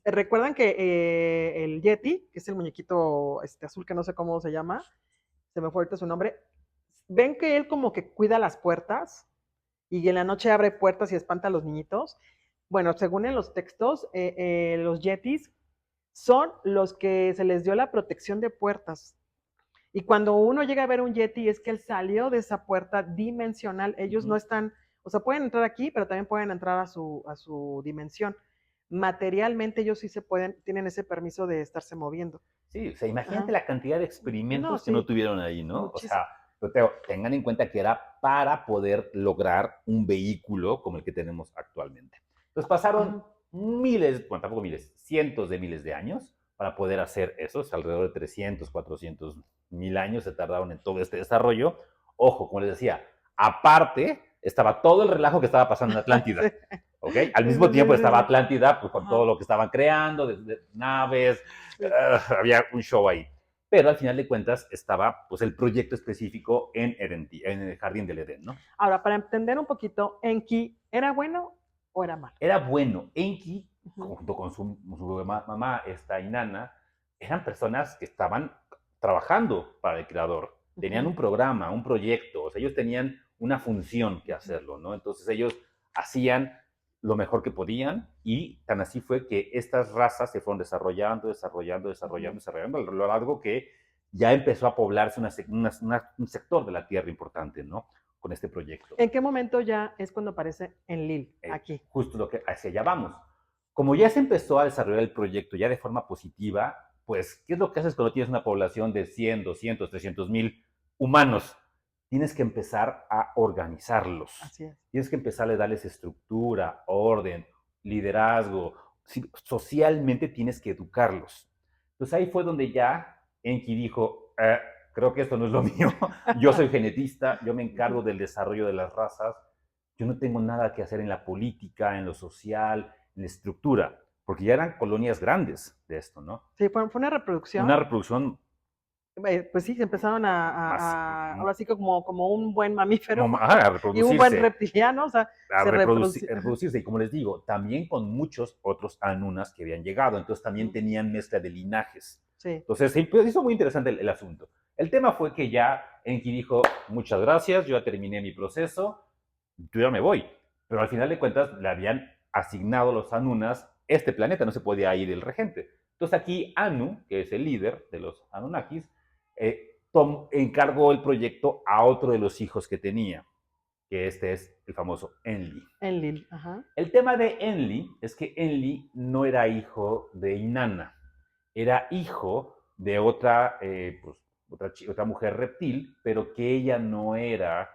recuerdan que el Yeti, que es el muñequito azul que no sé cómo se llama, se me fue ahorita su nombre, ven que él como que cuida las puertas y en la noche abre puertas y espanta a los niñitos. Bueno, según en los textos, los Yetis son los que se les dio la protección de puertas. Y cuando uno llega a ver un Yeti es que él salió de esa puerta dimensional. Ellos no están, o sea, pueden entrar aquí, pero también pueden entrar a su dimensión. Materialmente ellos sí tienen ese permiso de estarse moviendo. Sí, o sea, imagínate la cantidad de experimentos que no tuvieron ahí, ¿no? Muchísimo. O sea, tengan en cuenta que era para poder lograr un vehículo como el que tenemos actualmente. Entonces pasaron cientos de miles de años para poder hacer eso, alrededor de 300, 400,000 años se tardaron en todo este desarrollo. Ojo, como les decía, aparte estaba todo el relajo que estaba pasando en Atlántida. ¿Okay? Al mismo tiempo estaba Atlántida, pues con todo lo que estaban creando, de naves, había un show ahí. pero al final de cuentas estaba pues el proyecto específico en Erenti, en el Jardín del Edén, ¿no? Ahora, para entender un poquito, ¿Enki era bueno o era malo? Era bueno. Enki, Ujú, junto con su mamá, esta Inanna, eran personas que estaban trabajando para el creador. Tenían ujú, un programa, un proyecto, o sea, ellos tenían una función que ujú. hacerlo, ¿no? Entonces ellos hacían lo mejor que podían y tan así fue que estas razas se fueron desarrollando, desarrollando, desarrollando, Ujú. desarrollando, a lo largo que ya empezó a poblarse un sector de la Tierra importante, ¿no? Con este proyecto. ¿En qué momento ya es cuando aparece Enlil aquí? Justo lo que hacia allá vamos. Como ya se empezó a desarrollar el proyecto ya de forma positiva, pues, ¿qué es lo que haces cuando tienes una población de 100, 200, 300 mil humanos? Tienes que empezar a organizarlos. Así es. Tienes que empezar a darles estructura, orden, liderazgo. Sí, socialmente tienes que educarlos. Entonces ahí fue donde ya Enki dijo, creo que esto no es lo mío. Yo soy genetista, yo me encargo Ujú. del desarrollo de las razas. Yo no tengo nada que hacer en la política, en lo social, en la estructura, porque ya eran colonias grandes de esto, ¿no? Sí, fue una reproducción. Una reproducción Pues sí, se empezaron más, ahora sí que como un buen mamífero a y un buen reproducirse, reptiliano, o sea, a, se reproducir, reproducía. a reproducirse. Y como les digo, también con muchos otros anunas que habían llegado, entonces también tenían mezcla de linajes. Sí. Entonces se hizo muy interesante el asunto. El tema fue que ya Enki dijo, muchas gracias, yo ya terminé mi proceso, yo ya me voy. Pero al final de cuentas le habían asignado los Anunas este planeta, no se podía ir el regente. Entonces aquí Anu, que es el líder de los Anunnakis, encargó el proyecto a otro de los hijos que tenía, que este es el famoso Enlil. Enlil, ajá. El tema de Enlil es que Enlil no era hijo de Inanna, era hijo de otra mujer reptil, pero que ella no era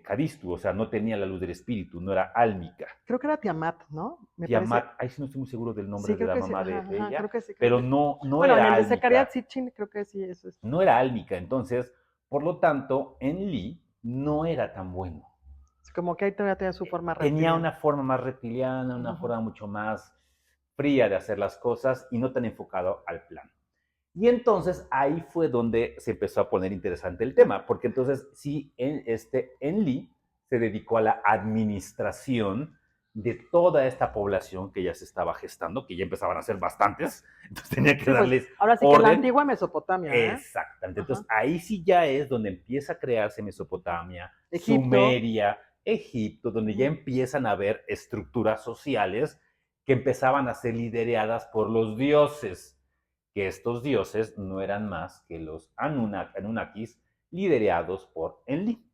Caristu, o sea, no tenía la luz del espíritu, no era álmica. Creo que era Tiamat, ¿no? Me parece. Tiamat, ahí sí no estoy muy seguro del Sí, nombre de creo la que sí. mamá Ajá, de ajá, ella, creo que sí, creo pero que sí. no Bueno, en era el de álmica, Zacarías Sitchin, creo que sí, eso es. no era álmica, entonces, por lo tanto, Enli no era tan bueno. Como que ahí todavía tenía su forma Tenía reptiliana. una forma más reptiliana, una Ujú. forma mucho más fría de hacer las cosas y no tan enfocado al plan. Y entonces ahí fue donde se empezó a poner interesante el tema, porque entonces sí, Enli se dedicó a la administración de toda esta población que ya se estaba gestando, que ya empezaban a ser bastantes, entonces tenía que Sí, pues darles ahora sí que la orden. antigua Mesopotamia, ¿eh? Exactamente. Ajá. Entonces ahí sí ya es donde empieza a crearse Mesopotamia, Egipto. Sumeria, Egipto, donde ya Ujú. empiezan a haber estructuras sociales que empezaban a ser lideradas por los dioses, que estos dioses no eran más que los Anunnakis liderados por Enlil.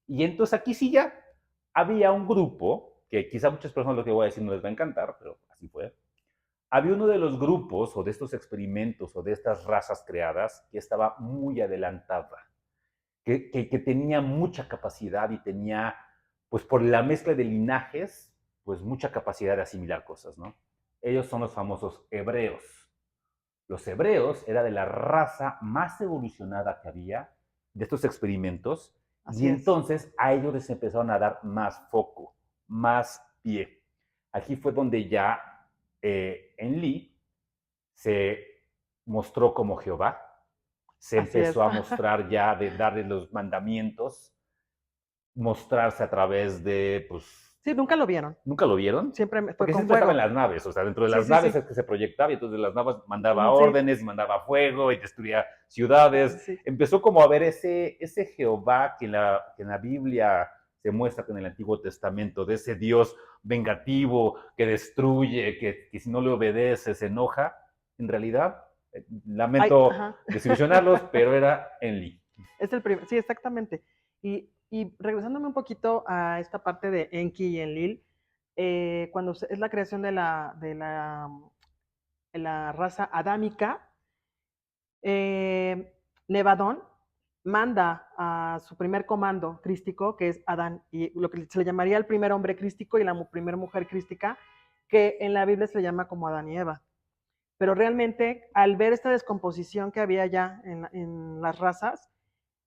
Y entonces aquí sí ya había un grupo, que quizá a muchas personas lo que voy a decir no les va a encantar, pero así fue, había uno de los grupos o de estos experimentos o de estas razas creadas que estaba muy adelantada, que tenía mucha capacidad y tenía, pues por la mezcla de linajes, pues mucha capacidad de asimilar cosas, ¿no? Ellos son los famosos hebreos. Los hebreos era de la raza más evolucionada que había de estos experimentos y Así es. entonces a ellos les empezaron a dar más foco, más pie. Aquí fue donde ya en Lee se mostró como Jehová, se Así es. empezó a mostrar ya de darle los mandamientos, mostrarse a través de, pues, Sí, nunca lo vieron. ¿nunca lo vieron? Siempre fue Porque con siempre estaba en fuego. las naves, o sea, dentro de Sí, las sí, naves sí. es que se proyectaba y entonces de las naves mandaba Sí, órdenes y mandaba fuego y destruía sí, ciudades. sí. Empezó como a ver ese Jehová que en la Biblia se muestra con el Antiguo Testamento, de ese Dios vengativo que destruye, que si no le obedece se enoja. En realidad, Ay, lamento ajá. desilusionarlos, pero era Enli. Es el primer, sí, exactamente. Y regresándome un poquito a esta parte de Enki y Enlil, cuando es la creación de la raza adámica, Nevadón manda a su primer comando crístico, que es Adán, y lo que se le llamaría el primer hombre crístico y la primera mujer crística, que en la Biblia se le llama como Adán y Eva. Pero realmente, al ver esta descomposición que había ya en las razas,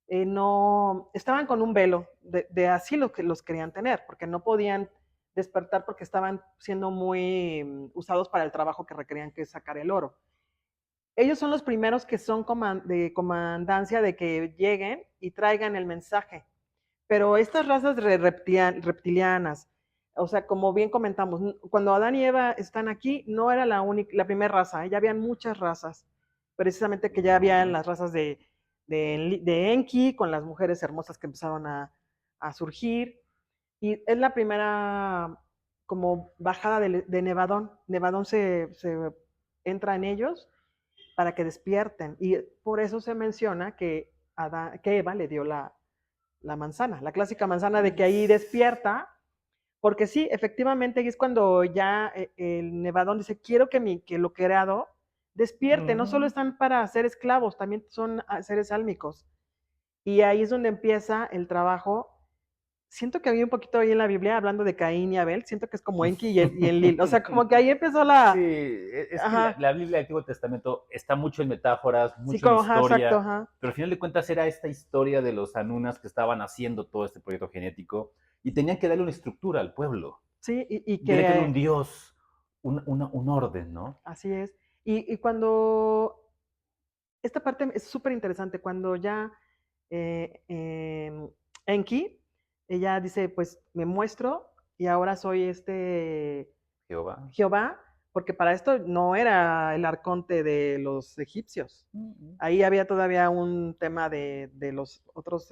no estaban con un velo de así lo que los querían tener, porque no podían despertar porque estaban siendo muy usados para el trabajo que requerían, que es sacar el oro. ellos son los primeros que son de comandancia de que lleguen y traigan el mensaje. Pero estas razas reptilianas, o sea, como bien comentamos, cuando Adán y Eva están aquí, no era la primera raza, ya habían muchas razas, precisamente que ya habían las razas de Enki, con las mujeres hermosas que empezaron a surgir, y es la primera como bajada de Nevadón. Nevadón se entra en ellos para que despierten, y por eso se menciona que Eva le dio la manzana, la clásica manzana de que ahí despierta, porque sí, efectivamente, es cuando ya el Nevadón dice, quiero que lo creado despierte, no solo están para ser esclavos, también son seres álmicos. Y ahí es donde empieza el trabajo. Siento que había un poquito ahí en la Biblia hablando de Caín y Abel, siento que es como Enki y Enlil, o sea, como que ahí empezó Sí, es que ajá, la Biblia del Antiguo Testamento está mucho en metáforas, sí, mucho en como, ajá, exacto, historia, ajá, pero al final de cuentas era esta historia de los Anunas que estaban haciendo todo este proyecto genético y tenían que darle una estructura al pueblo. sí, y Tiene que haber que un Dios, un orden, ¿no? así es. Y cuando esta parte es súper interesante cuando ya Enki, ella dice, pues me muestro y ahora soy Jehová. Jehová, porque para esto no era el arconte de los egipcios. Ahí había todavía un tema de los otros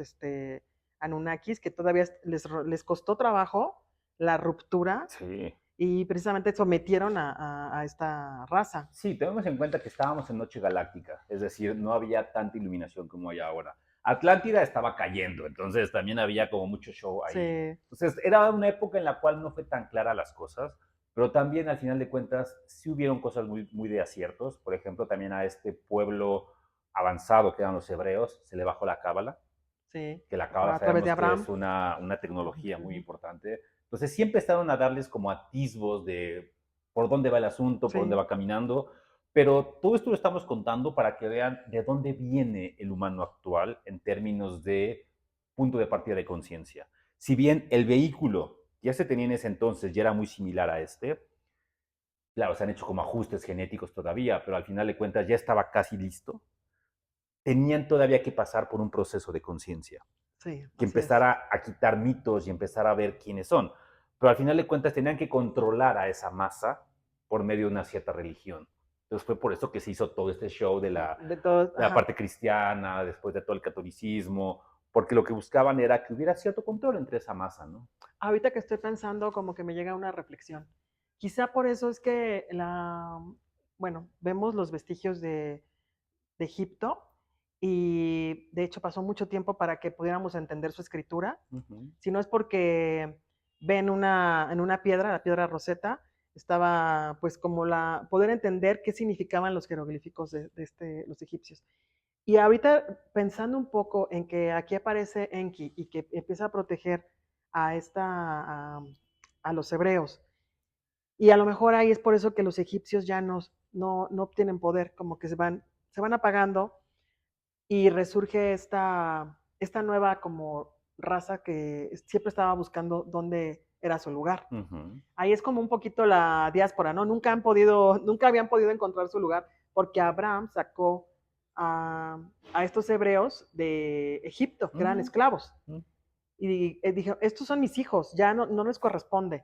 Anunnakis que todavía les costó trabajo la ruptura Sí. y precisamente sometieron a esta raza. Sí, tenemos en cuenta que estábamos en noche galáctica, es decir, no había tanta iluminación como hay ahora. Atlántida estaba cayendo, entonces también había como mucho show ahí. Sí, Entonces era una época en la cual no fue tan clara las cosas, pero también al final de cuentas sí hubieron cosas muy, muy de aciertos. Por ejemplo, también a este pueblo avanzado que eran los hebreos se le bajó la cábala, sí, que la cábala a través de sabemos que Abraham. es una tecnología muy importante. Entonces sí empezaron a darles como atisbos de por dónde va el asunto, por dónde Sí, va caminando, pero todo esto lo estamos contando para que vean de dónde viene el humano actual en términos de punto de partida de conciencia. Si bien el vehículo ya se tenía en ese entonces, ya era muy similar a este, claro, se han hecho como ajustes genéticos todavía, pero al final de cuentas ya estaba casi listo, tenían todavía que pasar por un proceso de conciencia sí, que así es. empezara a quitar mitos y empezar a ver quiénes son. Pero al final de cuentas tenían que controlar a esa masa por medio de una cierta religión. Entonces fue por eso que se hizo todo este show De todos, de la ajá. parte cristiana, después de todo el catolicismo, porque lo que buscaban era que hubiera cierto control entre esa masa, ¿no? Ahorita que estoy pensando, como que me llega una reflexión. Quizá por eso es que bueno, vemos los vestigios de Egipto y de hecho pasó mucho tiempo para que pudiéramos entender su escritura, Uh -huh. si no es porque ven en una piedra, la piedra Rosetta, estaba pues como poder entender qué significaban los jeroglíficos los egipcios. Y ahorita pensando un poco en que aquí aparece Enki y que empieza a proteger a a los hebreos, y a lo mejor ahí es por eso que los egipcios ya no obtienen poder, como que se van apagando y resurge esta nueva como raza que siempre estaba buscando dónde era su lugar. Uh -huh. Ahí es como un poquito la diáspora, ¿no? Nunca habían podido encontrar su lugar porque Abraham sacó a estos hebreos de Egipto, Uh que eran -huh. esclavos. Uh -huh. Y dijo, estos son mis hijos, ya no les corresponde.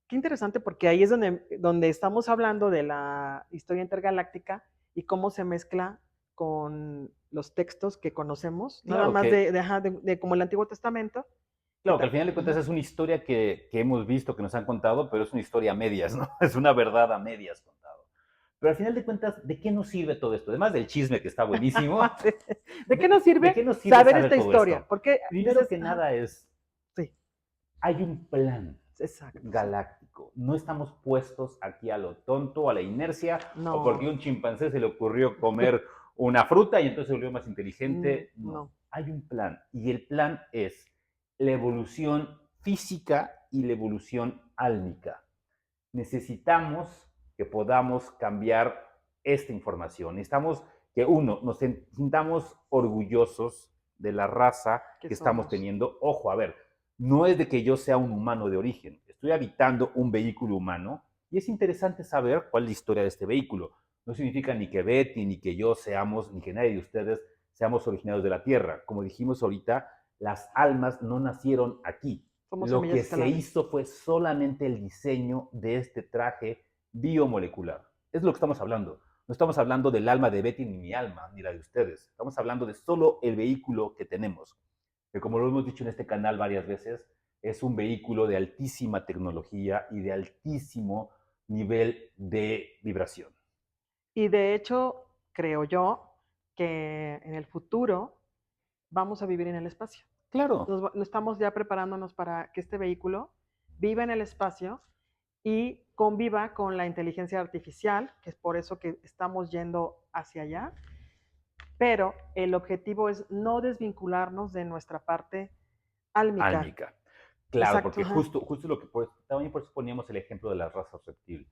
Qué interesante porque ahí es donde estamos hablando de la historia intergaláctica y cómo se mezcla con los textos que conocemos, nada Claro más que de como el Antiguo Testamento. Claro, que al final de cuentas es una historia que hemos visto, que nos han contado, pero es una historia a medias, ¿no? Es una verdad a medias contado. Pero al final de cuentas, ¿de qué nos sirve todo esto? Además del chisme que está buenísimo, Sí. ¿De qué nos de sirve qué nos sirve saber saber esta todo historia? esto? Porque Primero dices, que ajá, nada es, sí, hay un plan exacto, sí. galáctico. No estamos puestos aquí a lo tonto, a la inercia, o porque a No, un chimpancé se le ocurrió comer una fruta y entonces se volvió más inteligente. No, no, hay un plan. Y el plan es la evolución física y la evolución álmica. Necesitamos que podamos cambiar esta información. Necesitamos que, uno, nos sintamos orgullosos de la raza ¿qué que estamos somos? teniendo. Ojo, a ver, no es de que yo sea un humano de origen, estoy habitando un vehículo humano y es interesante saber cuál es la historia de este vehículo. No significa ni que Betty, ni que yo seamos, ni que nadie de ustedes seamos originarios de la Tierra. Como dijimos ahorita, las almas no nacieron aquí. Somos Lo semillas que se estelares. hizo fue solamente el diseño de este traje biomolecular. Es lo que estamos hablando. No estamos hablando del alma de Betty, ni mi alma, ni la de ustedes. Estamos hablando de solo el vehículo que tenemos, que como lo hemos dicho en este canal varias veces, es un vehículo de altísima tecnología y de altísimo nivel de vibración. Y de hecho, creo yo que en el futuro vamos a vivir en el espacio. Claro. Estamos ya preparándonos para que este vehículo viva en el espacio y conviva con la inteligencia artificial, que es por eso que estamos yendo hacia allá, pero el objetivo es no desvincularnos de nuestra parte álmica. Álmica. Claro, Exacto, porque ajá. justo lo que también por eso poníamos el ejemplo de las razas reptil.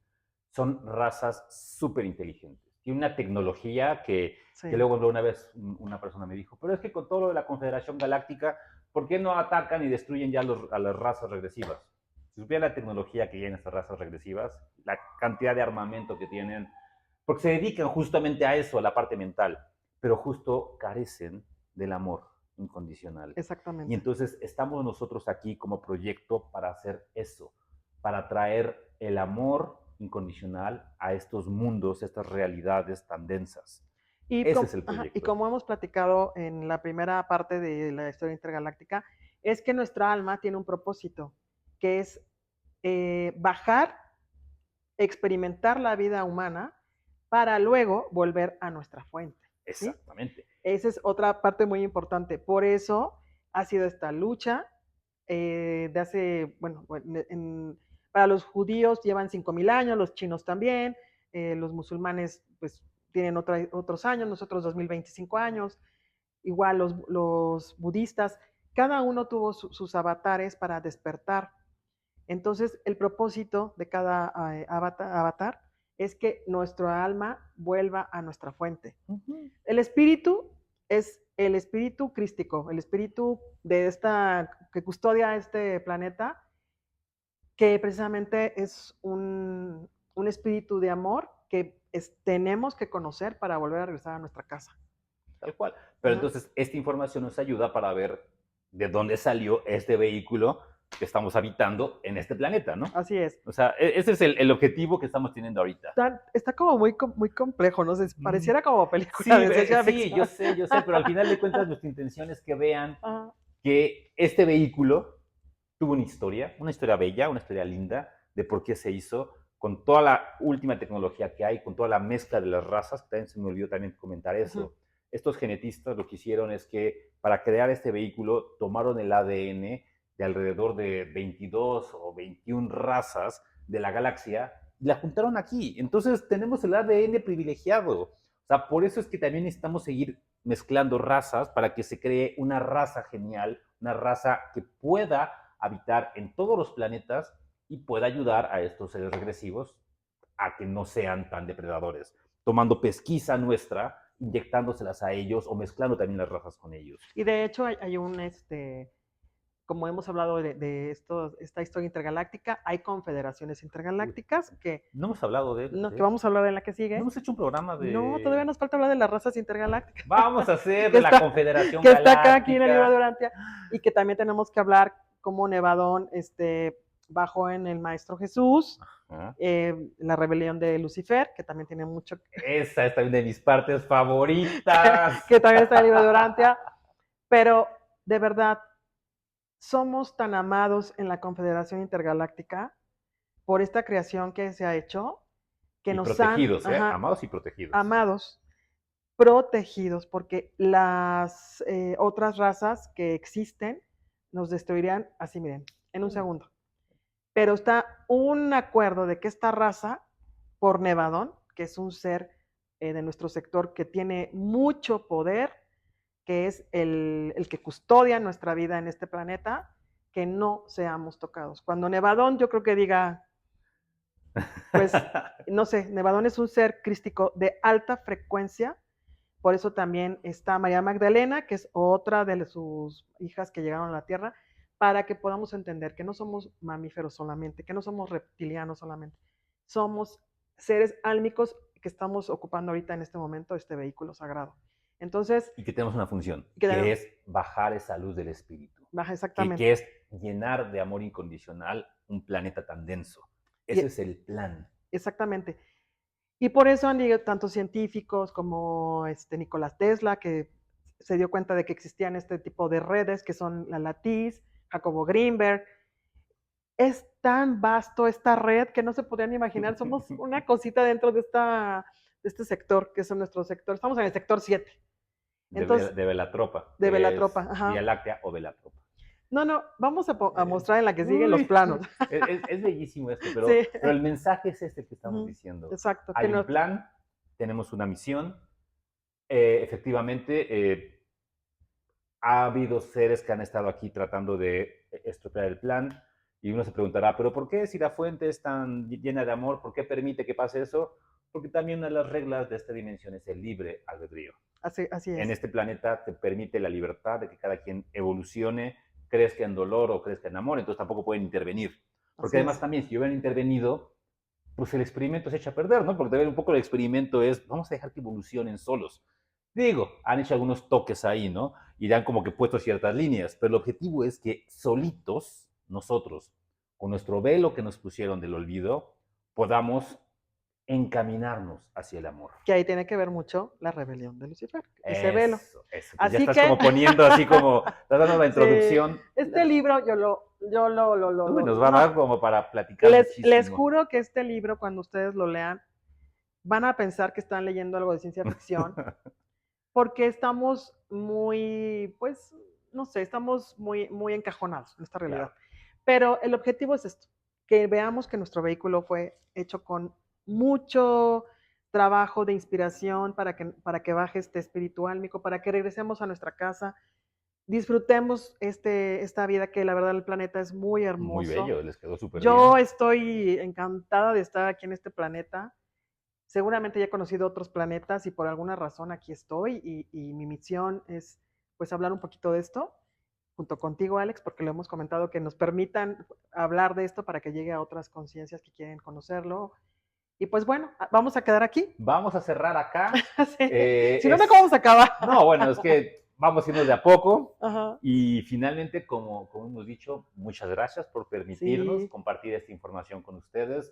Son razas súper inteligentes. Tienen una tecnología Sí, que luego una vez una persona me dijo, pero es que con todo lo de la Confederación Galáctica, ¿por qué no atacan y destruyen ya a las razas regresivas? Si supiera la tecnología que tienen estas razas regresivas, la cantidad de armamento que tienen, porque se dedican justamente a eso, a la parte mental, pero justo carecen del amor incondicional. Y exactamente. entonces estamos nosotros aquí como proyecto para hacer eso, para traer el amor incondicional a estos mundos, estas realidades tan densas. Ese es el Y proyecto. como hemos platicado en la primera parte de la historia intergaláctica, es que nuestra alma tiene un propósito, que es bajar, experimentar la vida humana para luego volver a nuestra fuente, ¿sí? Exactamente. Esa es otra parte muy importante. Por eso ha sido esta lucha de hace, bueno, para los judíos llevan 5.000 años, los chinos también, los musulmanes pues tienen otros años, nosotros 2025 años, igual los budistas, cada uno tuvo sus avatares para despertar. Entonces, el propósito de cada avatar es que nuestra alma vuelva a nuestra fuente. Uh -huh. El espíritu es el espíritu crístico, el espíritu de esta que custodia este planeta, que precisamente es un espíritu de amor que tenemos que conocer para volver a regresar a nuestra casa. Tal cual. Pero Ajá. entonces esta información nos ayuda para ver de dónde salió este vehículo que estamos habitando en este planeta, ¿no? Así es. O sea, ese es el objetivo que estamos teniendo ahorita. Está como muy complejo, ¿no? Pareciera como película Sí, de ciencia sí, ficción. yo sé, pero al final de cuentas nuestra intención es que vean Ajá. que este vehículo tuvo una historia bella, una historia linda de por qué se hizo, con toda la última tecnología que hay, con toda la mezcla de las razas, que también se me olvidó también comentar eso. Uh-huh. Estos genetistas lo que hicieron es que para crear este vehículo tomaron el ADN de alrededor de 22 o 21 razas de la galaxia y la juntaron aquí. Entonces tenemos el ADN privilegiado. O sea, por eso es que también necesitamos seguir mezclando razas para que se cree una raza genial, una raza que pueda habitar en todos los planetas y pueda ayudar a estos seres regresivos a que no sean tan depredadores, tomando pesquisa nuestra, inyectándoselas a ellos o mezclando también las razas con ellos. Y de hecho hay como hemos hablado esta historia intergaláctica, hay confederaciones Uy, intergalácticas no hemos hablado que de eso. vamos a hablar en la que No sigue. hemos hecho un programa No, todavía de... nos falta hablar de las razas intergalácticas, Vamos a hacer que de la está, Confederación que está acá aquí en el libro de Galáctica. Urantia, y que también tenemos que hablar cómo Nevadón bajó en el Maestro Jesús, Ajá. la rebelión de Lucifer, que también tiene mucho, Esa es también de mis partes favoritas. que también está en el libro de Urantia, pero de verdad, somos tan amados en la Confederación Intergaláctica por esta creación que se ha hecho, que Y nos han, protegidos, ¿eh? ajá, Amados y protegidos. amados, protegidos, porque las otras razas que existen nos destruirían así, miren, en un segundo. Pero está un acuerdo de que esta raza, por Nevadón, que es un ser de nuestro sector que tiene mucho poder, que es el que custodia nuestra vida en este planeta, que no seamos tocados. Cuando Nevadón yo creo que diga, pues, no sé, Nevadón es un ser crístico de alta frecuencia, por eso también está María Magdalena, que es otra de sus hijas que llegaron a la Tierra, para que podamos entender que no somos mamíferos solamente, que no somos reptilianos solamente, somos seres álmicos que estamos ocupando ahorita en este momento, este vehículo sagrado. Entonces, Y que tenemos una función, que que es bajar esa luz del espíritu, baja que exactamente. es llenar de amor incondicional un planeta tan denso. Y- Ese es el plan. Exactamente. Y por eso han llegado tantos científicos como Nikola Tesla, que se dio cuenta de que existían este tipo de redes, que son la Lattice, Jacobo Greenberg. Es tan vasto esta red que no se podrían imaginar. Somos una cosita dentro de este sector, que es nuestro sector. Estamos en el sector 7. Entonces, De Velatropa, de que Velatropa. es Ajá. Vía Láctea o Velatropa. No, no, vamos a mostrar en la que sigue los Uy, planos. es bellísimo esto, Sí. pero el mensaje es este que estamos Ujú, diciendo. exacto. Hay un plan, tenemos una misión. Efectivamente, ha habido seres que han estado aquí tratando de estropear el plan y uno se preguntará, pero ¿por qué si la fuente es tan llena de amor, por qué permite que pase eso? Porque también una de las reglas de esta dimensión es el libre albedrío. Así En es. este planeta te permite la libertad de que cada quien evolucione, crezca en dolor o crezca en amor, entonces tampoco pueden intervenir. Porque Así además es. también si hubieran intervenido, pues el experimento se echa a perder, ¿no? Porque también un poco el experimento es, vamos a dejar que evolucionen solos. Digo, han hecho algunos toques ahí, ¿no? Y han como que puesto ciertas líneas, pero el objetivo es que solitos, nosotros, con nuestro velo que nos pusieron del olvido, podamos encaminarnos hacia el amor. Que ahí tiene que ver mucho la rebelión de Lucifer, ese velo. Eso. Pues ya Así estás que, como poniendo así como, estás dando la sí, introducción. este libro Uy, nos va a no, dar como para platicar les muchísimo. juro que este libro, cuando ustedes lo lean, van a pensar que están leyendo algo de ciencia ficción, porque estamos muy, pues, no sé, estamos muy encajonados en esta realidad. Claro. Pero el objetivo es esto, que veamos que nuestro vehículo fue hecho con mucho trabajo de inspiración para que baje este espíritu álmico, para que regresemos a nuestra casa, disfrutemos esta vida que la verdad el planeta es muy Muy hermoso. bello, les quedó súper bien. Yo estoy encantada de estar aquí en este planeta. Seguramente ya he conocido otros planetas y por alguna razón aquí estoy y mi misión es pues hablar un poquito de esto junto contigo, Alex, porque lo hemos comentado, que nos permitan hablar de esto para que llegue a otras conciencias que quieren conocerlo. Y pues bueno, vamos a quedar aquí. Vamos a cerrar acá. Sí. Si no, ¿cómo vamos a acabar? No, bueno, es que vamos a irnos de a poco. Ajá. Y finalmente, como hemos dicho, muchas gracias por permitirnos Sí. compartir esta información con ustedes.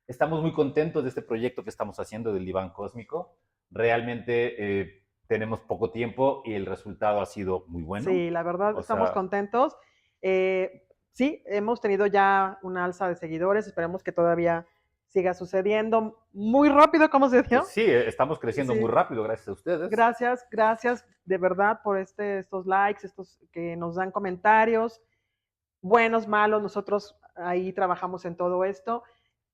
Estamos muy contentos de este proyecto que estamos haciendo del diván cósmico. Realmente tenemos poco tiempo y el resultado ha sido muy bueno. Sí, la verdad, estamos contentos. Sí, hemos tenido ya una alza de seguidores, esperemos que todavía siga sucediendo muy rápido, como se dio. Sí, estamos creciendo muy rápido gracias a ustedes. Gracias de verdad por estos likes, estos que nos dan comentarios, buenos, malos, nosotros ahí trabajamos en todo esto.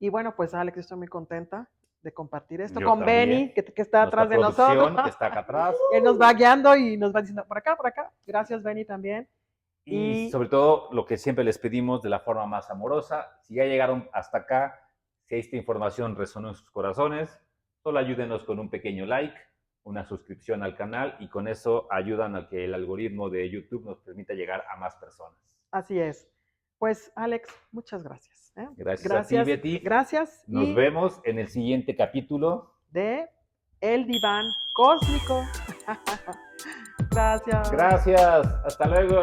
Y bueno, pues Alex, yo estoy muy contenta de compartir esto con Benny, que está atrás de nosotros, que está acá atrás. Él nos va guiando y nos va diciendo, por acá, por acá. Gracias, Benny, también. Y sobre todo, lo que siempre les pedimos de la forma más amorosa, si ya llegaron hasta acá, si esta información resonó en sus corazones, solo ayúdenos con un pequeño like, una suscripción al canal y con eso ayudan a que el algoritmo de YouTube nos permita llegar a más personas. Así es. Pues, Alex, muchas gracias. Gracias a ti, Betty. Gracias. Nos vemos en el siguiente capítulo de El Diván Cósmico. Gracias. Gracias. Hasta luego.